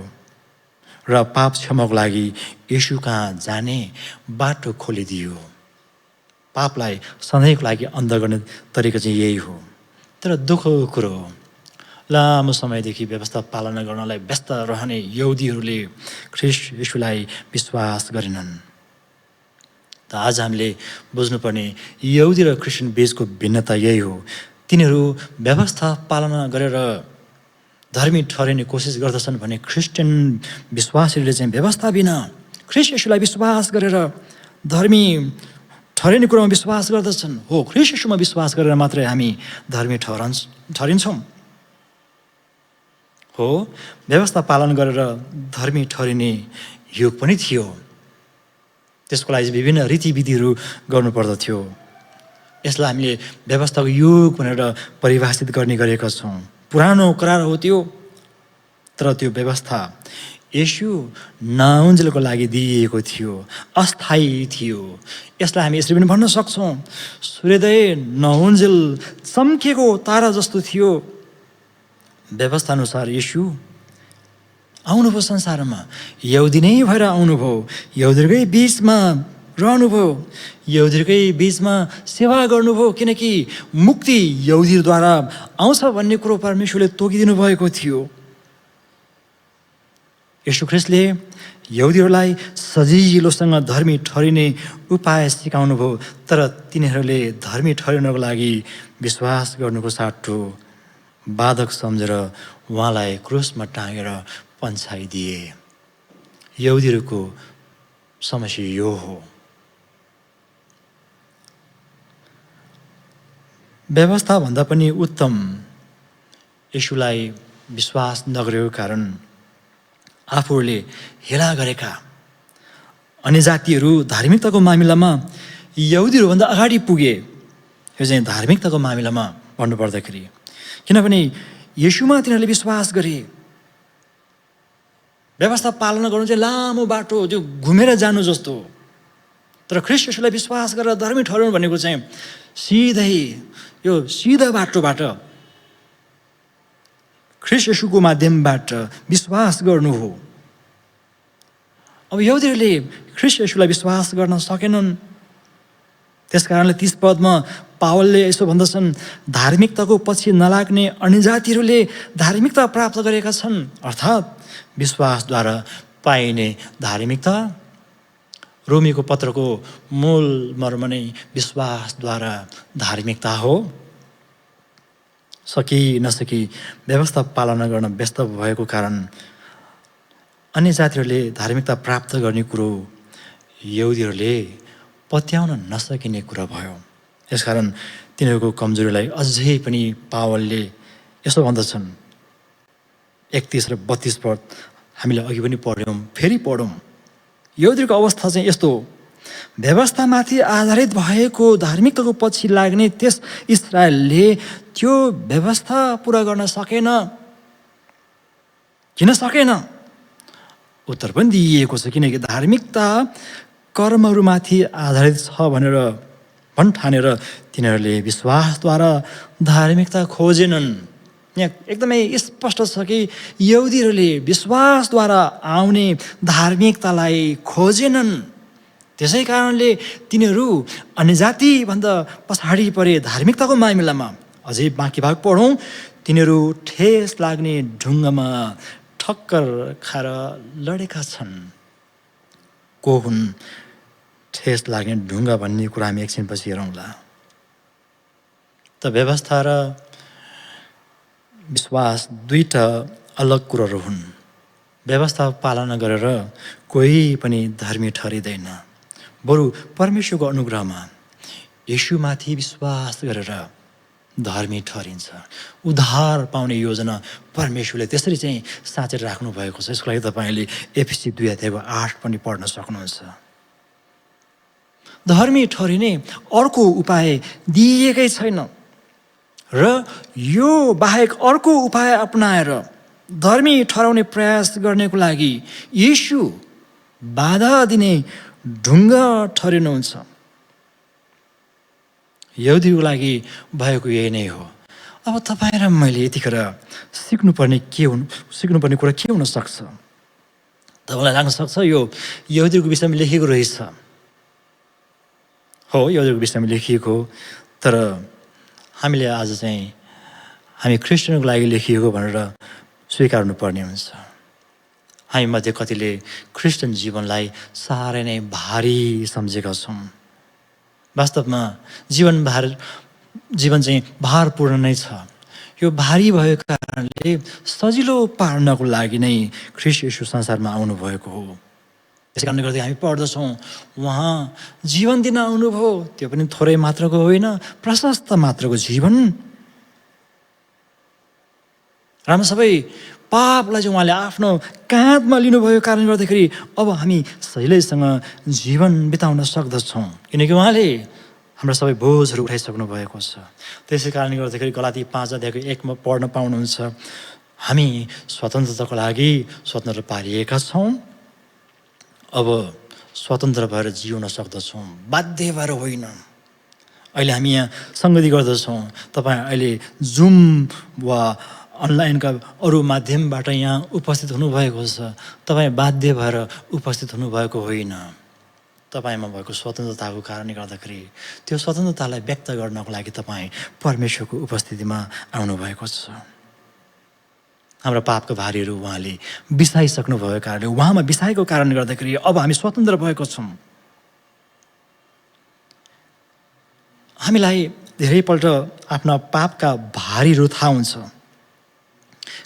र पाप क्षमाको लागि येशू कहाँ जाने बाटो खोलिदियो। पापलाई सधैँको लागि अन्ध गर्ने तरिका चाहिँ यही हो। तर दुःखको कुरो हो, लामो समयदेखि व्यवस्था पालना गर्नलाई व्यस्त रहने यहुदीहरूले ख्रीष्ट येशूलाई विश्वास गरेनन्। त आज हामीले बुझ्नुपर्ने यहुदी र क्रिस्चियन बीचको भिन्नता यही हो। तिनीहरू व्यवस्था पालना गरेर धर्मी ठहरिने कोसिस गर्दछन् भने क्रिस्चियन विश्वासीहरूले चाहिँ व्यवस्था बिना ख्रीष्ट येशूलाई विश्वास गरेर धर्मी ठहरिने कुरामा विश्वास गर्दछन्। हो, ख्रीष्ट येशूमा विश्वास गरेर मात्रै हामी धर्मी ठहरिन्छौँ। हो, व्यवस्था पालन गरेर धर्मी ठहरिने युग पनि थियो। त्यसको लागि विभिन्न रीतिविधिहरू गर्नुपर्दथ्यो। यसलाई हामीले व्यवस्थाको युग भनेर परिभाषित गर्ने गरेका छौँ। पुरानो करार हो त्यो, तर त्यो व्यवस्था येशू नहुन्जेलको लागि दिइएको थियो, अस्थायी थियो। यसलाई हामी यसरी पनि भन्न सक्छौँ, सूर्योदय नहुन्जेल चम्केको तारा जस्तो थियो। व्यवस्थाअनुसार येशू आउनुभयो संसारमा, यहुदी नै भएर आउनुभयो, यहुदीहरूकै बिचमा रहनुभयो, यहुदीहरूकै बिचमा सेवा गर्नुभयो, किनकि मुक्ति यहुदीद्वारा आउँछ भन्ने कुरो परमेश्वरले तोकिदिनु भएको थियो। येशू ख्रीष्टले यहुदीहरूलाई सजिलोसँग धर्मी ठहरिने उपाय सिकाउनु भयो, तर तिनीहरूले धर्मी ठहरिनको लागि विश्वास गर्नुको साटो बाधक सम्झेर उहाँलाई क्रुसमा टाँगेर पन्छाइदिए। यहुदीहरूको समस्या यो हो। व्यवस्थाभन्दा पनि उत्तम येशूलाई विश्वास नगरेको कारण आफूहरूले हेला गरेका अन्य जातिहरू धार्मिकताको मामिलामा यहुदीहरूभन्दा अगाडि पुगे। यो चाहिँ धार्मिकताको मामिलामा भन्नुपर्दाखेरि, किनभने येशूमा तिनीहरूले विश्वास गरे। व्यवस्था पालना गर्नु चाहिँ लामो बाटो, त्यो घुमेर जानु जस्तो। तर ख्रीष्ट येशूलाई विश्वास गरेर धर्मी ठहराउनु भनेको चाहिँ सिधै यो सिधा बाटोबाट ख्रीष्ट येशूको माध्यमबाट विश्वास गर्नु हो। अब यहुदीहरूले ख्रीष्ट येशूलाई विश्वास गर्न सकेनन्। त्यसकारणले 30 पदमा पावलले यसो भन्दछन्, धार्मिकताको पछि नलाग्ने अन्य जातिहरूले धार्मिकता प्राप्त गरेका छन्, अर्थात् विश्वासद्वारा पाइने धार्मिकता। रोमीको पत्रको मूल मर्म नै विश्वासद्वारा धार्मिकता हो। सकी नसकी व्यवस्था पालना गर्न व्यस्त भएको कारण अन्य जातिहरूले धार्मिकता प्राप्त गर्ने कुरो यहुदीहरूले पत्याउन नसकिने कुरा भयो। यसकारण तिनीहरूको कमजोरीलाई अझै पनि पावलले यसो भन्दछन्, 31 र 32 पद हामीले अघि पनि पढ्यौँ, फेरि पढौँ। यहुदीको अवस्था चाहिँ यस्तो, व्यवस्थामाथि आधारित भएको धार्मिकताको पछि लाग्ने त्यस इस्रायलले त्यो व्यवस्था पुरा गर्न सकेन। किन सकेन? उत्तर पनि दिइएको छ, किनकि धार्मिकता कर्महरूमाथि आधारित छ भनेर ठानेर तिनीहरूले विश्वासद्वारा धार्मिकता खोजेनन्। यहाँ एकदमै स्पष्ट छ कि यहुदीहरूले विश्वासद्वारा आउने धार्मिकतालाई खोजेनन्। त्यसै कारणले तिनीहरू अन्य जातिभन्दा पछाडि परे धार्मिकताको मामिलामा। अझै बाँकी भाग पढौँ, तिनीहरू ठेस लाग्ने ढुङ्गामा ठक्कर खाएर लडेका छन्। को हुन् ठेस लाग्ने ढुङ्गा भन्ने कुरा हामी एकछिनपछि हेरौँला। त व्यवस्था र विश्वास दुईटा अलग कुराहरू हुन्। व्यवस्था पालना गरेर कोही पनि धर्मी ठहरिँदैन, बरु परमेश्वरको अनुग्रहमा येशूमाथि विश्वास गरेर धर्मी ठहरिन्छ। उद्धार पाउने योजना परमेश्वरले त्यसरी चाहिँ साँचेर राख्नु भएको छ। यसको लागि तपाईँले एफएसी 2:8 पनि पढ्न सक्नुहुन्छ। धर्मी ठहरिने अर्को उपाय दिइएकै छैन र यो बाहेक अर्को उपाय अपनाएर धर्मी ठहराउने प्रयास गर्नेको लागि येशू बाधा दिने ढुङ्गा ठहरिनुहुन्छ। यहुदीको लागि भएको यही नै हो। अब तपाईँ र मैले यतिखेर सिक्नुपर्ने कुरा के हुन सक्छ? तपाईँलाई लाग्न सक्छ यो यहुदीको विषयमा लेखेको रहेछ। हो, यहुदीको विषयमा लेखिएको, तर हामीले आज चाहिँ हामी क्रिस्चियनको लागि लेखिएको भनेर स्वीकार्नु पर्ने हुन्छ। हामी मध्ये कतिले क्रिस्चियन जीवनलाई साह्रै नै भारी सम्झेका छौँ। वास्तवमा जीवन चाहिँ भारपूर्ण नै छ। यो भारी भएको कारणले सजिलो पार्नको लागि नै ख्रीष्ट येशू संसारमा आउनुभएको हो। त्यसै कारणले गर्दा हामी पढ्दछौँ उहाँ जीवन दिन आउनुभयो, त्यो पनि थोरै मात्रको होइन, प्रशस्त मात्रको जीवन। र सबै पापलाई चाहिँ उहाँले आफ्नो काँधमा लिनुभयो कारणले गर्दाखेरि अब हामी सहिलैसँग जीवन बिताउन सक्दछौँ, किनकि उहाँले हाम्रो सबै बोझहरू उठाइसक्नु भएको छ। त्यसै कारणले गर्दाखेरि गलाती 5:1 पढ्न पाउनुहुन्छ, हामी स्वतन्त्रताको लागि स्वतन्त्र पारिएका छौँ, अब स्वतन्त्र भएर जिउन सक्दछौँ, बाध्य भएर होइन। अहिले हामी यहाँ सङ्गति गर्दछौँ, तपाईँ अहिले जुम वा अनलाइनका अरू माध्यमबाट यहाँ उपस्थित हुनुभएको छ, तपाईँ बाध्य भएर उपस्थित हुनुभएको होइन। तपाईँमा भएको स्वतन्त्रताको कारणले गर्दाखेरि त्यो स्वतन्त्रतालाई व्यक्त गर्नको लागि तपाईँ परमेश्वरको उपस्थितिमा आउनुभएको छ। हाम्रा पापका भारीहरू उहाँले बिसाइसक्नु भएको कारणले, उहाँमा बिसाएको कारणले गर्दाखेरि अब हामी स्वतन्त्र भएको छौँ। हामीलाई धेरैपल्ट आफ्ना पापका भारीहरू थाहा हुन्छ।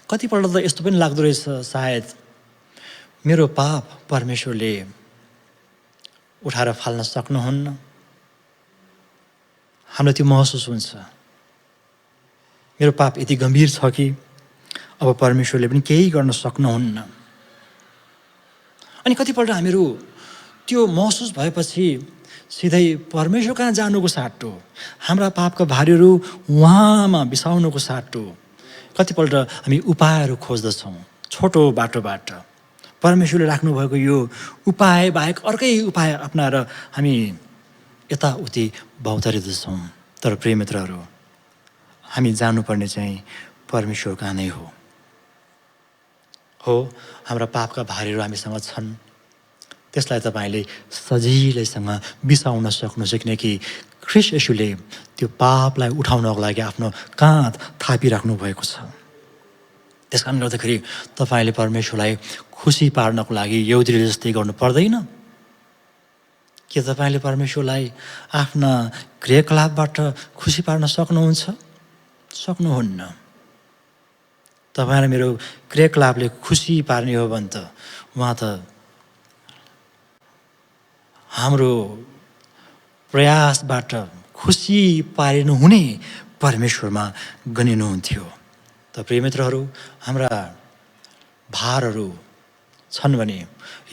कतिपल्ट त यस्तो पनि लाग्दो रहेछ, सायद मेरो पाप परमेश्वरले उठाएर फाल्न सक्नुहुन्न। हामीलाई त्यो महसुस हुन्छ, मेरो पाप यति गम्भीर छ कि अब परमेश्वरले पनि केही गर्न सक्नुहुन्न। अनि कतिपल्ट हामीहरू त्यो महसुस भएपछि सिधै परमेश्वर कहाँ जानुको साटो, हाम्रा पापका भारीहरू उहाँमा बिसाउनुको साटो कतिपल्ट हामी उपायहरू खोज्दछौँ छोटो बाटोबाट। परमेश्वरले राख्नुभएको यो उपाय बाहेक अर्कै उपाय अपनाएर हामी यताउति भौतारिँदछौँ। तर प्रिय मित्रहरू, हामी जानुपर्ने चाहिँ परमेश्वर कहाँ नै हो। हाम्रा पापका भारीहरू हामीसँग छन्, त्यसलाई तपाईँले सजिलैसँग बिसाउन सक्नुहुन्छ, किनकि ख्रीष्ट येशूले त्यो पापलाई उठाउनको लागि आफ्नो काँध थापिराख्नु भएको छ। त्यस कारणले गर्दाखेरि तपाईँले परमेश्वरलाई खुसी पार्नको लागि यहुदीले जस्तै गर्नु पर्दैन। के तपाईँले परमेश्वरलाई आफ्ना क्रियाकलापबाट खुसी पार्न सक्नुहुन्छ? सक्नुहुन्न। तपाईँलाई मेरो क्रियाकलापले खुसी पार्ने हो भने त उहाँ त हाम्रो प्रयासबाट खुसी पारिनु हुने परमेश्वरमा गनिनुहुन्थ्यो। त प्रिय मित्रहरू, हाम्रा भारहरू छन् भने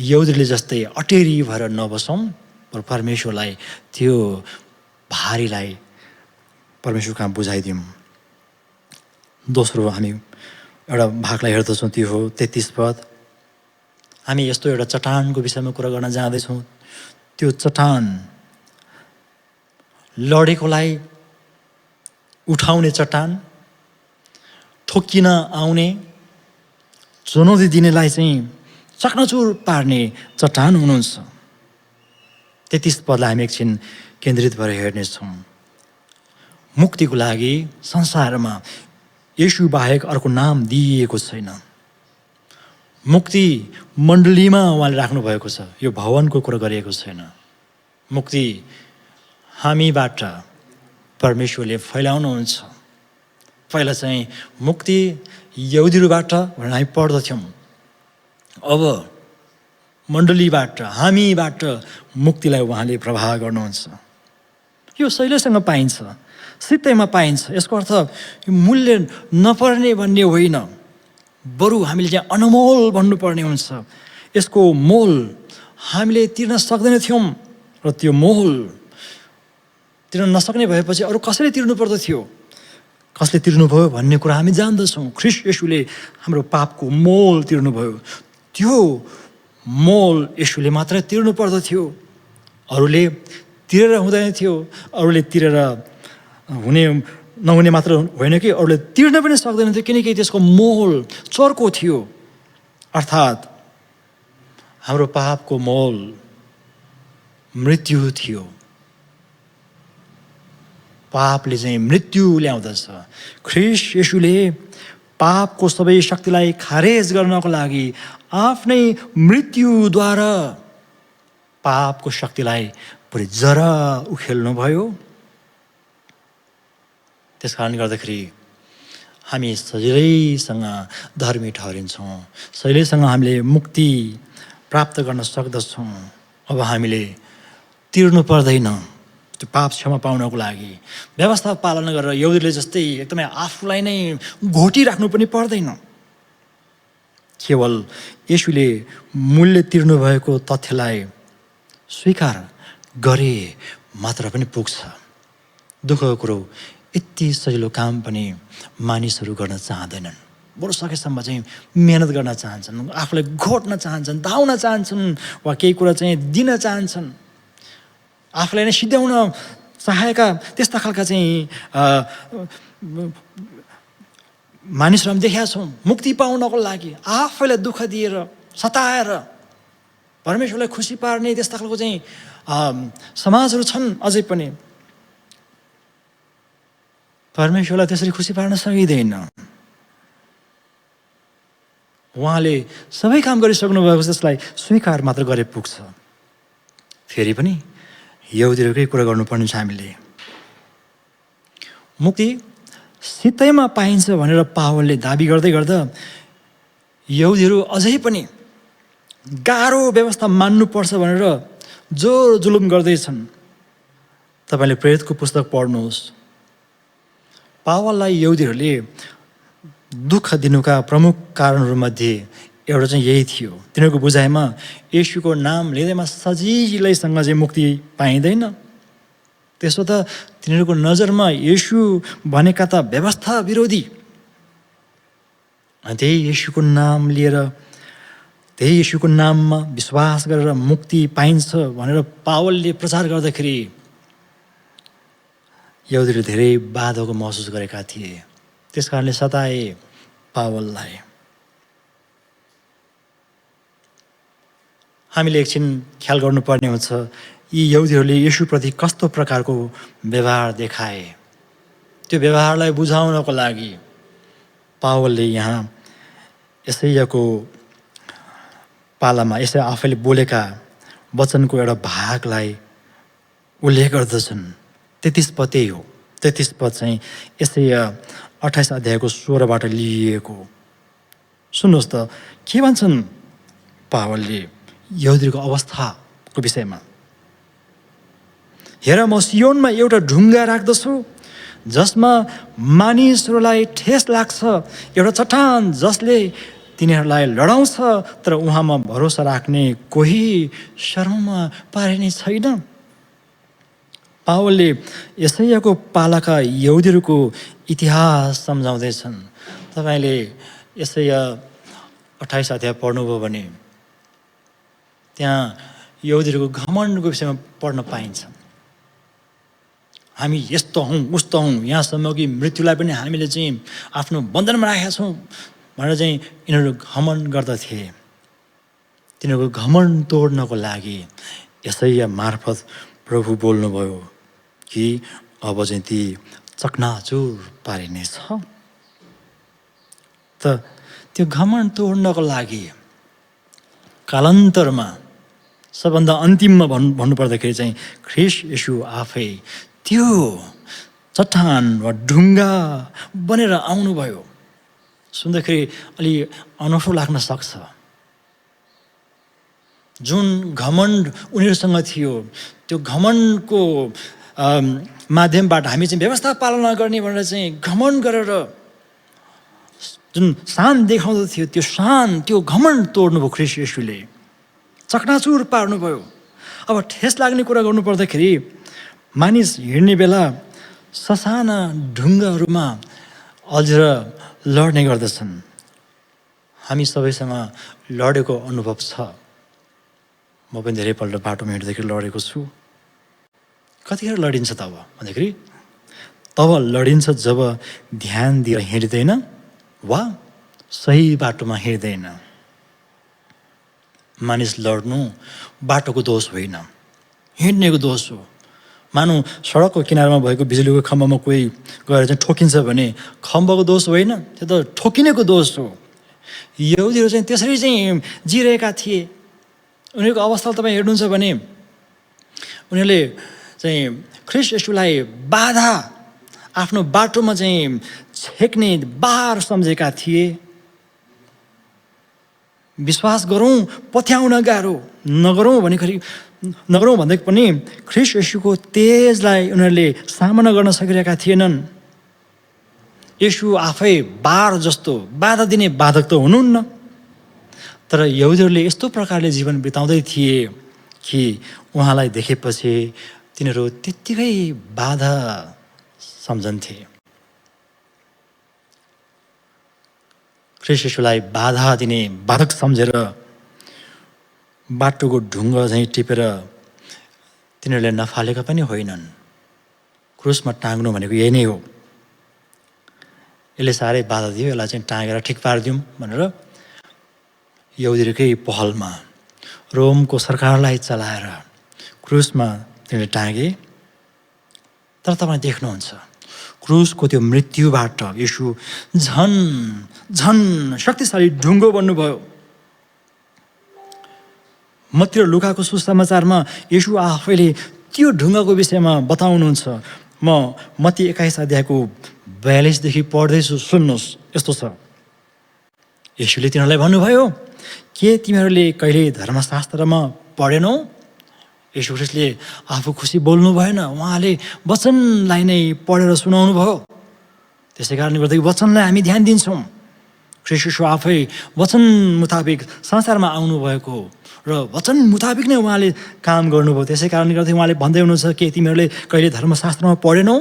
यहुदीले जस्तै अटेरी भएर नबसौँ, र परमेश्वरलाई त्यो भारीलाई परमेश्वर कहाँ बुझाइदिउँ। दोस्रो हामी एउटा भागलाई हेर्दछौँ, त्यो हो 33 पद। हामी यस्तो एउटा चट्टानको विषयमा कुरा गर्न जाँदैछौँ। त्यो चट्टान लडेकोलाई उठाउने चट्टान, ठोक्किन आउने, चुनौती दिनेलाई चाहिँ चकनाचुर पार्ने चट्टान हुनुहुन्छ। 33 पदलाई हामी एकछिन केन्द्रित भएर हेर्नेछौँ। मुक्तिको लागि संसारमा येशू बाहेक अर्को नाम दिइएको छैन। मुक्ति मण्डलीमा उहाँले राख्नुभएको छ, यो भवनको कुरा गरिएको छैन। मुक्ति हामीबाट परमेश्वरले फैलाउनुहुन्छ। पहिला चाहिँ मुक्ति यहुदीहरूबाट भनेर हामी पढ्दथ्यौँ, अब मण्डलीबाट, हामीबाट मुक्तिलाई उहाँले प्रवाह गर्नुहुन्छ। यो सहिलेसँग पाइन्छ, सित्तैमा पाइन्छ। यसको अर्थ यो मूल्य नपर्ने भन्ने होइन, बरु हामीले चाहिँ अनमोल भन्नुपर्ने हुन्छ। यसको मोल हामीले तिर्न सक्दैनथ्यौँ, र त्यो मोल तिर्न नसक्ने भएपछि अरू कसैले तिर्नु पर्दथ्यो। कसले तिर्नुभयो भन्ने कुरा हामी जान्दछौँ। ख्रीष्ट येशूले हाम्रो पापको मोल तिर्नुभयो। त्यो मोल येशूले मात्रै तिर्नु पर्दथ्यो, अरूले तिरेर हुँदैन थियो। अरूले तिरेर हुने नहुने मात्र होइन कि अरूले तिर्न पनि सक्दैन थियो, किनकि त्यसको मोल चर्को थियो। अर्थात् हाम्रो पापको मोल मृत्यु थियो। पापले चाहिँ मृत्यु ल्याउँदछ। ख्रीष्ट येशूले पापको सबै शक्तिलाई खारेज गर्नको लागि आफ्नै मृत्युद्वारा पापको शक्तिलाई पुरै जरा उखेल्नुभयो। त्यस कारणले गर्दाखेरि हामी सजिलैसँग धर्मी ठहरिन्छौँ, सजिलैसँग हामीले मुक्ति प्राप्त गर्न सक्दछौँ। अब हामीले तिर्नु पर्दैन त्यो पाप क्षमा पाउनको लागि। व्यवस्था पालना गरेर यहुदीले जस्तै एकदमै आफूलाई नै घोटिराख्नु पनि पर्दैन। केवल येशूले मूल्य तिर्नुभएको तथ्यलाई स्वीकार गरे मात्र पनि पुग्छ। दुःखको कुरो, यति सजिलो काम पनि मानिसहरू गर्न चाहँदैनन्। बरु सकेसम्म चाहिँ मेहनत गर्न चाहन्छन्, आफूलाई घोट्न चाहन्छन्, धाउन चाहन्छन्, वा केही कुरा चाहिँ दिन चाहन्छन्। आफूलाई नै सिद्ध्याउन चाहेका त्यस्ता खालका चाहिँ मानिसहरू हामी देखेका छौँ। मुक्ति पाउनको लागि आफैलाई दुःख दिएर, सताएर परमेश्वरलाई खुसी पार्ने त्यस्ता खालको चाहिँ समाजहरू छन् अझै पनि। परमेश्वरलाई त्यसरी खुसी पार्न सकिँदैन। उहाँले सबै काम गरिसक्नु भएको छ, त्यसलाई स्वीकार मात्र गरे पुग्छ। फेरि पनि यहुदीहरूकै कुरा गर्नुपर्ने छ हामीले। मुक्ति सित्तैमा पाइन्छ भनेर पावलले दाबी गर्दै गर्दा यहुदीहरू अझै पनि गाह्रो व्यवस्था मान्नुपर्छ भनेर जोर जुलुम गर्दैछन्। तपाईँले प्रेरितको पुस्तक पढ्नुहोस्। पावललाई यहुदीहरूले दुःख दिनुका प्रमुख कारणहरूमध्ये एउटा चाहिँ यही थियो। तिनीहरूको बुझाइमा येशूको नाम लिँदैमा सजिलैसँग चाहिँ मुक्ति पाइँदैन। त्यसो त तिनीहरूको नजरमा येशू भनेका त व्यवस्था विरोधी। त्यही येशूको नाम लिएर, त्यही येशूको नाममा विश्वास गरेर मुक्ति पाइन्छ भनेर पावलले प्रचार गर्दाखेरि यहुदीले धेरै बाधाको महसुस गरेका थिए। त्यस कारणले सताए पावललाई। हामीले एकछिन ख्याल गर्नुपर्ने हुन्छ, यी यहुदीहरूले येशूप्रति कस्तो प्रकारको व्यवहार देखाए। त्यो व्यवहारलाई बुझाउनको लागि पावलले यहाँ यसैयाको पालामा यसै आफैले बोलेका वचनको एउटा भागलाई उल्लेख गर्दछन्। 33 पद त्यही हो। 33 पद चाहिँ यसैया 28 अध्यायको 16बाट लिइएको। सुन्नुहोस् त के भन्छन् पावलले यहुदीको अवस्थाको विषयमा। हेर, म सियोनमा एउटा ढुङ्गा राख्दछु जसमा मानिसहरूलाई ठेस लाग्छ, एउटा चट्टान जसले तिनीहरूलाई लडाउँछ, तर उहाँमा भरोसा राख्ने कोही शर्ममा पारिने छैन। पावलले यसैयाको पालाका यहुदीहरूको इतिहास सम्झाउँदैछन्। तपाईँले यसैया 28 अध्याय पढ्नुभयो भने त्यहाँ यहुदीहरूको घमण्डको विषयमा पढ्न पाइन्छ। हामी यस्तो हौँ उस्तो हौँ, यहाँसम्म कि मृत्युलाई पनि हामीले चाहिँ आफ्नो बन्धनमा राखेका छौँ भनेर चाहिँ यिनीहरू घमण्ड गर्दथे। तिनीहरूको घमण्ड तोड्नको लागि यसैया मार्फत प्रभु बोल्नुभयो कि अब चाहिँ ती चकनाचुर पारिनेछ। त त्यो घमण्ड तोड्नको लागि कालान्तरमा सबभन्दा अन्तिममा भन्नुपर्दाखेरि चाहिँ ख्रीष्ट येशू आफै त्यो चट्टान वा ढुङ्गा बनेर आउनुभयो। सुन्दाखेरि अलि अनौठो लाग्न सक्छ। जुन घमण्ड उनीहरूसँग थियो, त्यो घमण्डको माध्यमबाट हामी चाहिँ व्यवस्था पालना गर्ने भनेर चाहिँ घमण्ड गरेर जुन शान देखाउँदथ्यो, त्यो शान, त्यो घमण्ड तोड्नुभयो ख्रीष्ट येशूले, चकनाचुर पार्नुभयो। अब ठेस लाग्ने कुरा गर्नुपर्दाखेरि मानिस हिँड्ने बेला ससाना ढुङ्गाहरूमा अल्झेर लड्ने गर्दछन्। हामी सबैसँग लडेको अनुभव छ। म पनि धेरैपल्ट बाटोमा हिँड्दाखेरि लडेको छु। कतिखेर लडिन्छ तब भन्दाखेरि तब लडिन्छ जब ध्यान दिएर हिँड्दैन वा सही बाटोमा हिँड्दैन। मानिस लड्नु बाटोको दोष होइन, हिँड्नेको दोष हो। मानौँ सडकको किनारमा भएको बिजुलीको खम्बामा कोही गएर चाहिँ ठोकिन्छ भने खम्बाको दोष होइन, त्यो त ठोकिनेको दोष हो। यहुदीहरू चाहिँ त्यसरी चाहिँ जिरहेका थिए। उनीहरूको अवस्था तपाईँ हेर्नुहुन्छ भने उनीहरूले चाहिँ ख्रीष्ट येशूलाई बाधा, आफ्नो बाटोमा चाहिँ छेक्ने बार सम्झेका थिए। विश्वास गरौँ पत्याउन गाह्रो, नगरौँ भन्दै पनि ख्रीष्ट येशूको तेजलाई उनीहरूले सामना गर्न सकिरहेका थिएनन्। येशू आफै बार जस्तो बाधा दिने बाधक त हुनुहुन्न, तर यहुदीहरूले यस्तो प्रकारले जीवन बिताउँदै थिए कि उहाँलाई देखेपछि तिनीहरू त्यत्तिकै बाधा सम्झन्थे। ख्रीष्ट येशूलाई बाधा दिने बाधक सम्झेर बाटोको ढुङ्गा चाहिँ टिपेर तिनीहरूले नफालेका पनि होइनन्। क्रुसमा टाँग्नु भनेको यही नै हो। यसले साह्रै बाधा दियो, यसलाई चाहिँ टाँगेर ठिक पारिदिउँ भनेर यहुदीहरूकै पहलमा रोमको सरकारलाई चलाएर क्रुसमा तिनीहरूले टाँगे। तर तपाईँ देख्नुहुन्छ क्रुसको त्यो मृत्युबाट येशू झन् शक्तिशाली ढुङ्गो बन्नुभयो। मत्ती र लुकाको सुसमाचारमा येशू आफैले त्यो ढुङ्गाको विषयमा बताउनुहुन्छ। म मत्ती 21 अध्यायको 42 देखि पढ्दैछु, सुन्नुहोस्। यस्तो छ, येशूले तिनीहरूलाई भन्नुभयो, के तिमीहरूले कहिले धर्मशास्त्रमा पढेनौ? येशू ख्रीष्टले आफू खुसी बोल्नु भएन, उहाँले वचनलाई नै पढेर सुनाउनु भयो। त्यसै कारणले गर्दा वचनलाई हामी ध्यान दिन्छौँ। ख्रीष्ट येशू आफै वचन मुताबिक संसारमा आउनुभएको हो र वचन मुताबिक नै उहाँले काम गर्नुभयो। त्यसै कारणले गर्दा उहाँले भन्दै हुनुहुन्छ कि तिमीहरूले कहिले धर्मशास्त्रमा पढेनौ?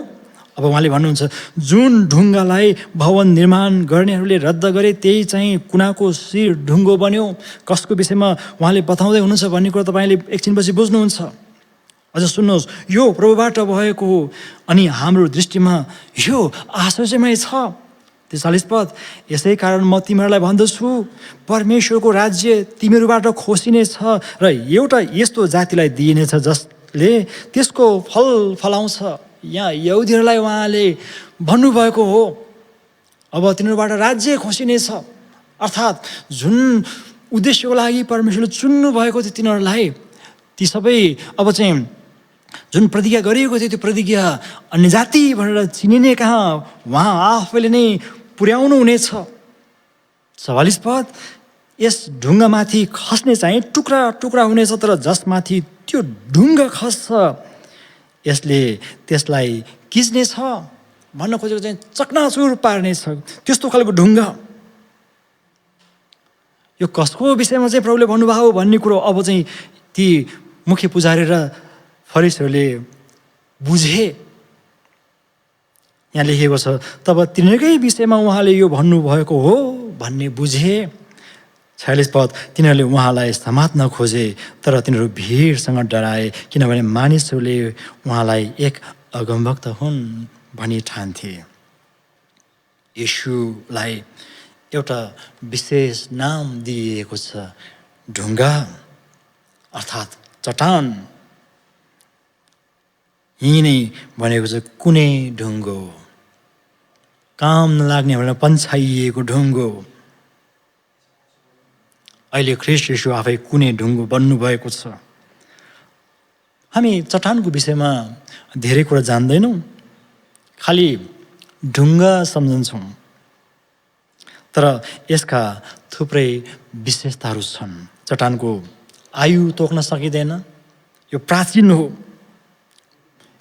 अब उहाँले भन्नुहुन्छ, जुन ढुङ्गालाई भवन निर्माण गर्नेहरूले रद्द गरे त्यही चाहिँ कुनाको शिर ढुङ्गो बन्यो। कसको विषयमा उहाँले बताउँदै हुनुहुन्छ भन्ने कुरा तपाईँले एकछिनपछि बुझ्नुहुन्छ। अझ सुन्नुहोस्, यो प्रभुबाट भएको हो अनि हाम्रो दृष्टिमा यो आश्चर्यमय छ। 43 पद, यसै कारण म तिमीहरूलाई भन्दछु, परमेश्वरको राज्य तिमीहरूबाट खोसिनेछ र एउटा यस्तो जातिलाई दिइनेछ जसले त्यसको फल फलाउँछ। यहाँ यहुदीहरूलाई उहाँले भन्नुभएको हो, अब तिनीहरूबाट राज्य खोसिनेछ। अर्थात् जुन उद्देश्यको लागि परमेश्वरले चुन्नु भएको थियो तिनीहरूलाई, ती सबै अब चाहिँ जुन प्रतिज्ञा गरिएको थियो त्यो प्रतिज्ञा अन्य जाति भनेर चिनिने कहाँ उहाँ आफैले नै पुर्याउनु हुनेछ। 44 पद, यस ढुङ्गामाथि खस्ने चाहिँ टुक्रा टुक्रा हुनेछ, तर जसमाथि त्यो ढुङ्गा खस्छ यसले त्यसलाई किच्नेछ। भन्न खोजेको चाहिँ चकनाचुर पार्नेछ, त्यस्तो खालको ढुङ्गा। यो कसको विषयमा चाहिँ प्रभुले भन्नुभयो भन्ने कुरो अब चाहिँ ती मुख्य पुजारी र फरिसीहरूले बुझे। यहाँ लेखिएको छ तब तिनीहरूकै विषयमा उहाँले यो भन्नुभएको हो भन्ने बुझे। 46 पद, तिनीहरूले उहाँलाई समात्न खोजे तर तिनीहरू भिडसँग डराए किनभने मानिसहरूले उहाँलाई एक अगमवक्ता हुन् भनी ठान्थे। येशूलाई एउटा विशेष नाम दिइएको छ, ढुङ्गा अर्थात् चट्टान। यही नै भनेको छ कुनै ढुङ्गो, काम नलाग्ने भनेर पन्छाइएको ढुङ्गो। अहिले ख्रीष्ट येशू आफै कुनै ढुङ्गो बन्नुभएको छ। हामी चट्टानको विषयमा धेरै कुरा जान्दैनौँ, खालि ढुङ्गा सम्झन्छौँ। तर यसका थुप्रै विशेषताहरू छन्। चट्टानको आयु तोक्न सकिँदैन, यो प्राचीन हो।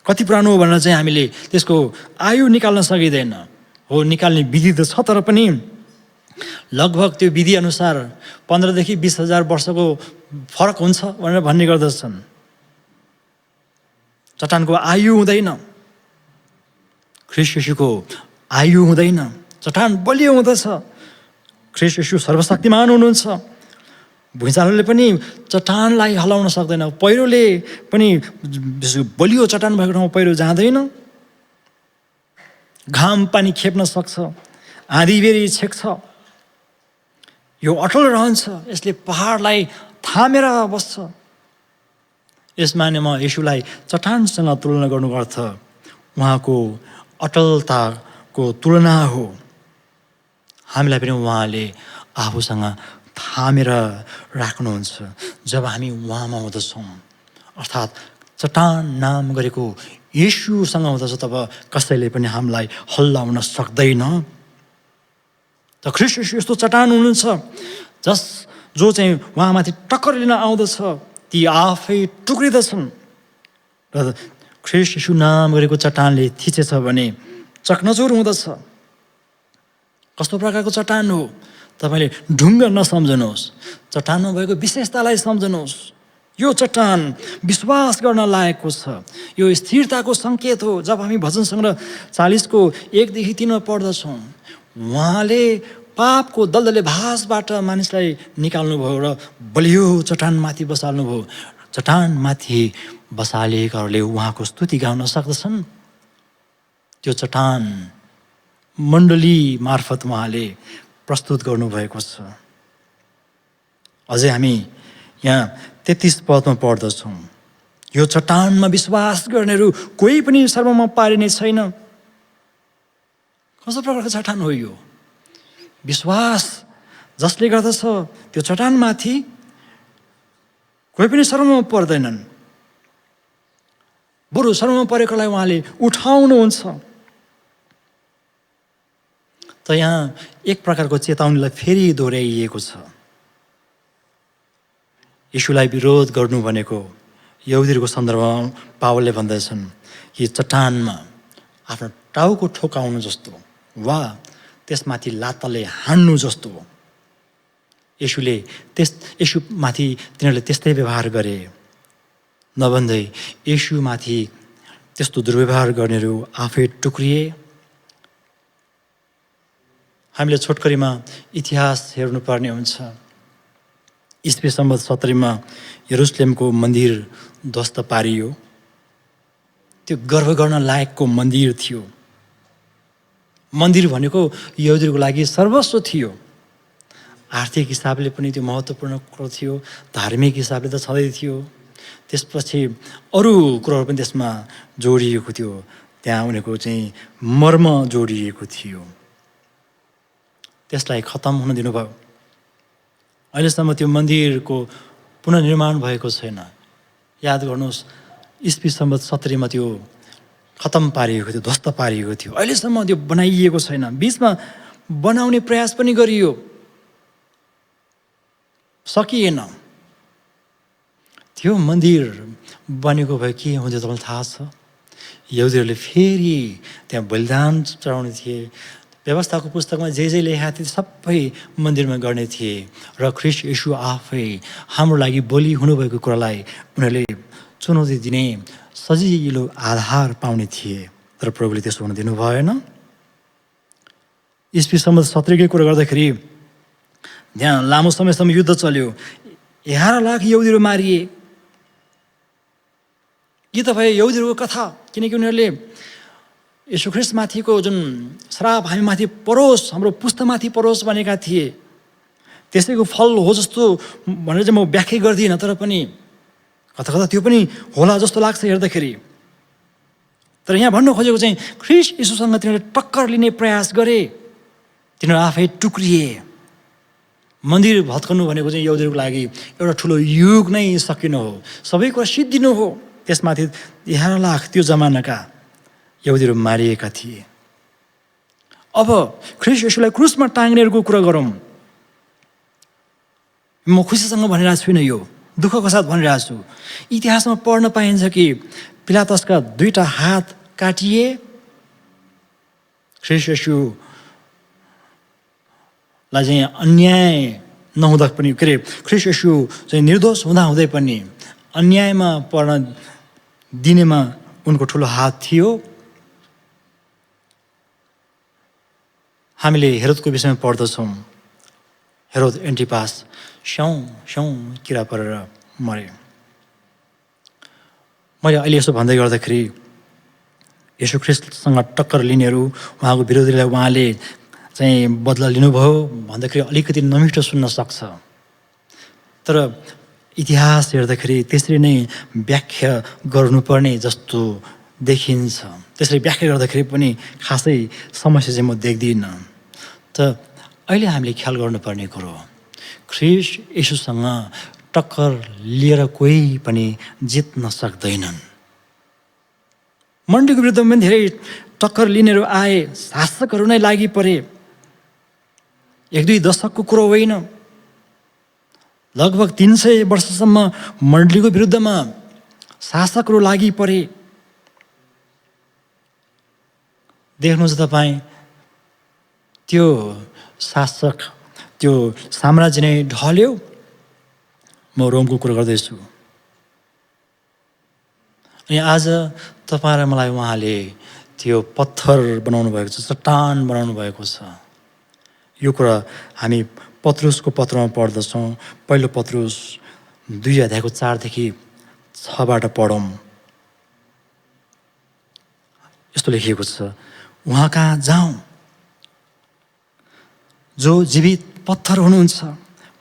कति पुरानो हो भनेर चाहिँ हामीले त्यसको आयु निकाल्न सकिँदैन। हो, निकाल्ने विधि त छ तर पनि लगभग त्यो विधिअनुसार 15,000 देखि 20,000 वर्षको फरक हुन्छ भनेर भन्ने गर्दछन्। चट्टानको आयु हुँदैन, ख्रीष्ट येशूको आयु हुँदैन। चट्टान बलियो हुँदछ, ख्रीष्ट येशू सर्वशक्तिमान हुनुहुन्छ। भुइँचालोले पनि चट्टानलाई हलाउन सक्दैन, पहिरोले पनि बलियो चट्टान भएको ठाउँमा पहिरो जाँदैन। घाम पानी खेप्न सक्छ, आँधीबेहरी छेक्छ, यो अटल रहन्छ। यसले पहाडलाई थामेर बस्छ। यस मानेमा येशूलाई चट्टानसँग तुलना गर्नुको अर्थ उहाँको अटलताको तुलना हो। हामीलाई पनि उहाँले आफूसँग थामेर राख्नुहुन्छ जब हामी उहाँमा हुँदछौँ, अर्थात् चट्टान नाम गरेको येशूसँग हुँदछ। तब कसैले पनि हामीलाई हल्लाउन सक्दैन। त ख्रीष्ट येशू यस्तो चट्टान हुनुहुन्छ जो चाहिँ उहाँमाथि टक्कर लिन आउँदछ ती आफै टुक्रिँदछन्। र ख्रीष्ट येशू नाम गरेको चट्टानले थिचेछ भने चकनाचुर हुँदछ। कस्तो प्रकारको चट्टान हो? तपाईँले ढुङ्गा नसम्झनुहोस्, चट्टानमा भएको विशेषतालाई सम्झनुहोस्। यो चट्टान विश्वास गर्न लायकको छ, यो स्थिरताको सङ्केत हो। जब हामी भजन सङ्ग्रह 40को 1देखि 3 पढ्दछौँ, उहाँले पापको दलदले भासबाट मानिसलाई निकाल्नुभयो र बलियो चट्टानमाथि बसाल्नुभयो। चट्टानमाथि बसालिएकाहरूले उहाँको स्तुति गाउन सक्दछन्। त्यो चट्टान मण्डली मार्फत उहाँले प्रस्तुत गर्नुभएको छ। अझै हामी यहाँ 33 पदमा पढ्दछौँ, यो चट्टानमा विश्वास गर्नेहरू कोही पनि सर्वमा पारिने छैन। कस्तो प्रकारको चट्टान हो यो? विश्वास जसले गर्दछ त्यो चट्टानमाथि कोही पनि सर्वमा पर्दैनन्, बरु सर्वमा परेकोलाई उहाँले उठाउनुहुन्छ। त यहाँ एक प्रकारको चेतावनीलाई फेरि दोहोऱ्याइएको छ। येशूलाई विरोध गर्नु भनेको यहुदीहरूको सन्दर्भमा पावलले भन्दछन् कि चट्टानमा आफ्नो टाउको ठोकाउनु जस्तो वा त्यसमाथि लातले हान्नु जस्तो हो। येशूमाथि तिनीहरूले त्यस्तै व्यवहार गरे। नभन्दै येशूमाथि त्यस्तो दुर्व्यवहार गर्नेहरू आफै टुक्रिए। हामीले छोटकरीमा इतिहास हेर्नुपर्ने हुन्छ। ईस्वी सम्वत 70मा यरुसलेमको मन्दिर ध्वस्त पारियो। त्यो गर्व गर्न लायकको मन्दिर थियो। मन्दिर भनेको यहुदीहरूको लागि सर्वस्व थियो। आर्थिक हिसाबले पनि त्यो महत्त्वपूर्ण कुरो थियो, धार्मिक हिसाबले त छँदै थियो। त्यसपछि अरू कुरोहरू पनि त्यसमा जोडिएको थियो। त्यहाँ उनीहरूको चाहिँ मर्म जोडिएको थियो। त्यसलाई खतम हुन दिनुभयो। अहिलेसम्म त्यो मन्दिरको पुनर्निर्माण भएको छैन। याद गर्नुहोस्, ईस्वी सम्वत 70मा त्यो खतम पारिएको थियो, ध्वस्त पारिएको थियो। अहिलेसम्म त्यो बनाइएको छैन। बिचमा बनाउने प्रयास पनि गरियो, सकिएन। त्यो मन्दिर बनेको भए के हुन्थ्यो तपाईँलाई थाहा छ? यहुदीहरूले फेरि त्यहाँ बलिदान चढाउने थिए, व्यवस्थाको पुस्तकमा जे लेखा थिए सबै मन्दिरमा गर्ने थिए र ख्रीष्ट येशू आफै हाम्रो लागि बलि हुनुभएको कुरालाई उनीहरूले चुनौती दिने सजिलो आधार पाउने थिए। तर प्रभुले त्यसो हुन दिनु भएन। इस्वी सम्बन्ध 17 कुरा गर्दाखेरि त्यहाँ लामो समयसम्म युद्ध चल्यो। 11 लाख यहुदीहरू मारिए। यी त भए यहुदीहरूको कथा, किनकि उनीहरूले येशू ख्रीष्टमाथिको जुन श्राप हामीमाथि परोस्, हाम्रो पुस्तामाथि परोस् भनेका थिए, त्यसैको फल हो जस्तो भनेर चाहिँ म व्याख्या गर्दिनँ। तर पनि कता कता त्यो पनि होला जस्तो लाग्छ हेर्दाखेरि। तर यहाँ भन्नु खोजेको चाहिँ ख्रीष्ट येशूसँग तिनीहरूले टक्कर लिने प्रयास गरे, तिनीहरू आफै टुक्रिए। मन्दिर भत्कनु भनेको चाहिँ यहुदीहरूको लागि एउटा ठुलो युग नै सकिनु हो, सबै कुरा सिद्धिनु हो। त्यसमाथि 11 लाख त्यो जमानाका यहुदीहरू मारिएका थिए। अब ख्रीष्ट येशूलाई क्रुसमा टाङ्नेहरूको कुरा गरौँ। म खुसीसँग भनिरहेको छुइनँ, यो दुःखको साथ भनिरहेको छु। इतिहासमा पढ्न पाइन्छ कि पिलातसका 2टा हात काटिए। ख्रीष्ट येशूलाई चाहिँ अन्याय नहुँदा पनि, के अरे ख्रीष्ट येशू चाहिँ निर्दोष हुँदै पनि अन्यायमा पर्न दिनेमा उनको ठुलो हात थियो। हामीले हेरोदको विषयमा पढ्दछौँ। हेरोद एन्टिपास स्याउ किरा परेर मरे। मैले अहिले यसो भन्दै गर्दाखेरि येशू ख्रीष्टसँग टक्कर लिनेहरू, उहाँको विरोधीलाई उहाँले चाहिँ बदला लिनुभयो भन्दाखेरि अलिकति नमिठो सुन्न सक्छ। तर इतिहास हेर्दाखेरि त्यसरी नै व्याख्या गर्नुपर्ने जस्तो देखिन्छ। त्यसरी व्याख्या गर्दाखेरि पनि खासै समस्या चाहिँ म देख्दिनँ। त अहिले हामीले ख्याल गर्नुपर्ने कुरो, ख्रीष्ट येशूसँग टक्कर लिएर कोही पनि जित्न सक्दैनन्। मण्डलीको विरुद्धमा पनि धेरै टक्कर लिनेहरू आए, शासकहरू नै लागि परे। 1-2 दशकको कुरो होइन, लगभग 300 वर्षसम्म मण्डलीको विरुद्धमा शासकहरू लागि परे। देख्नुहोस् तपाईँ, त्यो शासक, त्यो साम्राज्य नै ढल्यो। म रोमको कुरा गर्दैछु। अनि आज तपाईँ र मलाई उहाँले त्यो पत्थर बनाउनु भएको छ, चट्टान बनाउनु भएको छ। यो कुरा हामी पत्रुसको पत्रमा पढ्दछौँ। पहिलो पत्रुस 2 अध्यायको 4 देखि 6बाट पढौँ। यस्तो लेखिएको छ, उहाँ कहाँ जाउँ जो जीवित पत्थर हुनुहुन्छ,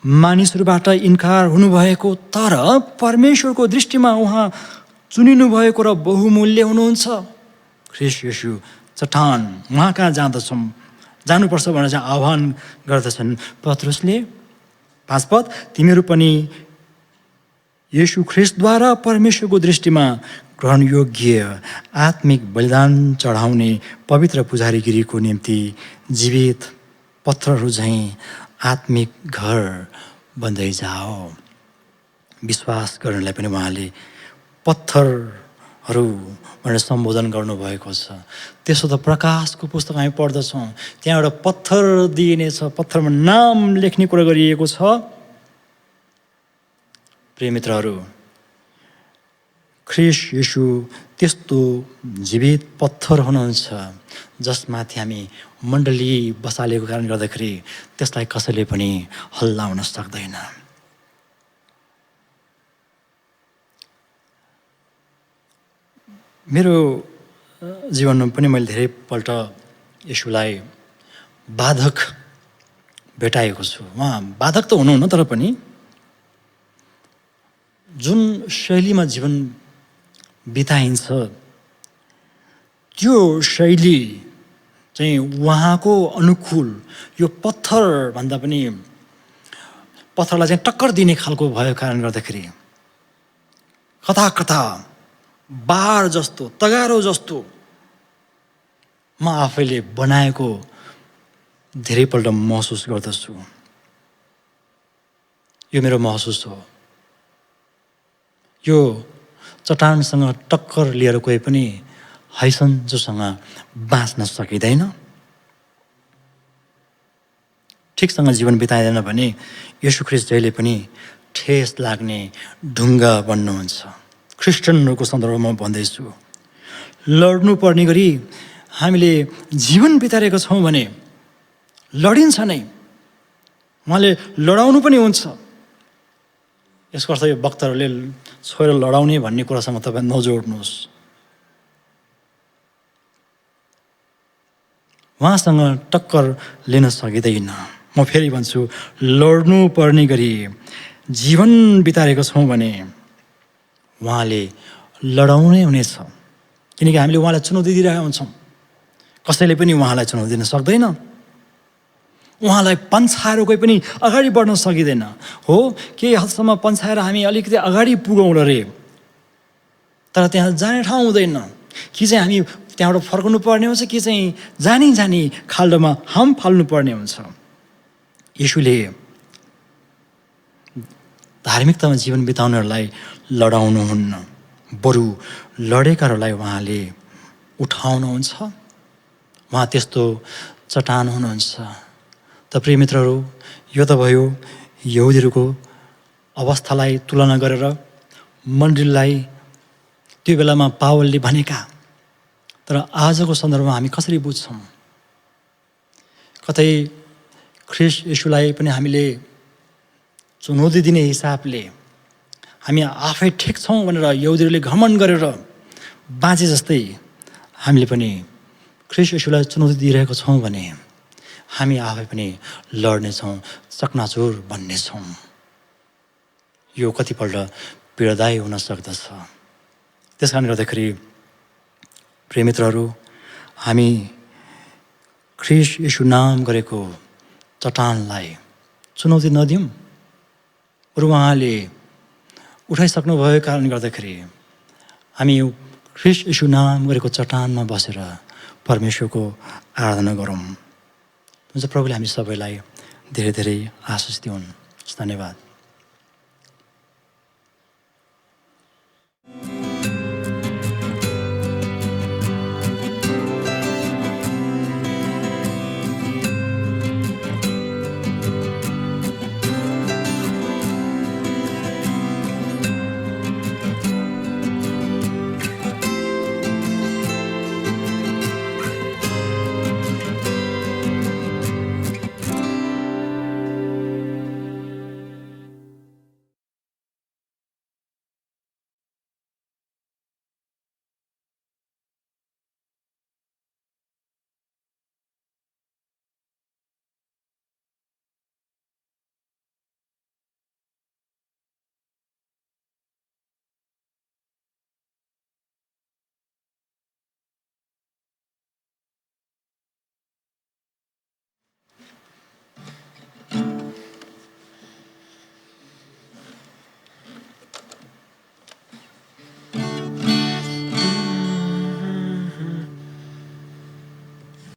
मानिसहरूबाट इन्कार हुनुभएको तर परमेश्वरको दृष्टिमा उहाँ चुनिनु भएको र बहुमूल्य हुनुहुन्छ। ख्रीष्ट येशू चट्टान, उहाँ कहाँ जाँदछौँ, जानुपर्छ भनेर चाहिँ आह्वान गर्दछन् पत्रुसले। 5 पद, तिमीहरू पनि येशू ख्रीष्टद्वारा परमेश्वरको दृष्टिमा ग्रहणयोग्य आत्मिक बलिदान चढाउने पवित्र पुजारीगिरीको निम्ति जीवित पत्थरहरू झैँ आत्मिक घर बन्दै जाओ। विश्वास गर्नलाई पनि उहाँले पत्थरहरू भनेर सम्बोधन गर्नुभएको छ। त्यसो त प्रकाशको पुस्तक हामी पढ्दछौँ, त्यहाँ एउटा पत्थर दिइनेछ, पत्थरमा नाम लेख्ने कुरा गरिएको छ। प्रिय मित्रहरू, ख्रीष्ट येशू त्यस्तो जीवित पत्थर हुनुहुन्छ जसमाथि हामी मण्डली बसालेको कारण गर्दाखेरि त्यसलाई कसैले पनि हल्लाउन सक्दैन। मेरो जीवनमा पनि मैले धेरैपल्ट येशूलाई बाधक भेटाएको छु। उहाँ बाधक त हुनुहुन्न, तर पनि जुन शैलीमा जीवन बिताइन्छ त्यो शैली चाहिँ उहाँको अनुकूल, यो पत्थर भन्दा पनि पत्थरलाई चाहिँ टक्कर दिने खालको भएको कारण गर्दाखेरि कता कता बार जस्तो, तगारो जस्तो म आफैले बनाएको धेरैपल्ट महसुस गर्दछु। यो मेरो महसुस हो। यो चट्टानसँग टक्कर लिएर कोही पनि हैसन जोसँग बाँच्न सकिँदैन। ठिकसँग जीवन बिताइँदैन भने येशू ख्रीष्ट जहिले पनि ठेस लाग्ने ढुङ्गा बन्नुहुन्छ। क्रिस्चियनहरूको सन्दर्भमा भन्दैछु, लड्नु पर्ने गरी हामीले जीवन बिताइरहेका छौँ भने लडिन्छ नै, उहाँले लडाउनु पनि हुन्छ। यसको अर्थ यो वक्ताहरूले छोएर लडाउने भन्ने कुरासँग तपाईँ नजोड्नुहोस्। उहाँसँग टक्कर लिन सकिँदैन। म फेरि भन्छु, लड्नु पर्ने गरी जीवन बिताएको छौँ भने उहाँले लडाउनै हुनेछ, किनकि हामीले उहाँलाई चुनौती दिइरहेका हुन्छौँ। कसैले पनि उहाँलाई चुनौती दिन सक्दैन, उहाँलाई पन्छाएर कोही पनि अगाडि बढ्न सकिँदैन। हो, केही हदसम्म पन्छाएर हामी अलिकति अगाडि पुगौँ रे, तर त्यहाँ जाने ठाउँ हुँदैन। कि चाहिँ हामी त्यहाँबाट फर्कनु पर्ने हुन्छ, कि चाहिँ जानी जानी खाल्डोमा हाम फाल्नु पर्ने हुन्छ। येशूले धार्मिकतामा जीवन बिताउनेहरूलाई लडाउनुहुन्न, बरु लडेकाहरूलाई उहाँले उठाउनुहुन्छ। उहाँ त्यस्तो चट्टान हुनुहुन्छ। त प्रिय मित्रहरू, यो त भयो यहुदीहरूको अवस्थालाई तुलना गरेर मण्डलीलाई त्यो बेलामा पावलले भनेका। तर आजको सन्दर्भमा हामी कसरी बुझ्छौँ? कतै ख्रीष्ट येशूलाई पनि हामीले चुनौती दिने हिसाबले हामी आफै ठिक छौँ भनेर यहुदीहरूले घमण्ड गरेर बाँचे जस्तै हामीले पनि ख्रीष्ट येशूलाई चुनौती दिइरहेको छौँ भने हामी आफै पनि लड्नेछौँ, चकनाचुर बन्नेछौँ। यो कतिपल्ट पीडादायी हुन सक्दछ। त्यस कारणले गर्दाखेरि प्रिय मित्रहरू, हामी ख्रीष्ट येशू नाम गरेको चट्टानलाई चुनौती नदिउँ। बरु उहाँले उठाइसक्नु भएको कारणले गर्दाखेरि हामी ख्रीष्ट येशू नाम गरेको चट्टानमा बसेर परमेश्वरको आराधना गरौँ। हुन्छ, प्रभुले हामी सबैलाई धेरै धेरै आशिष दिउन्। धन्यवाद।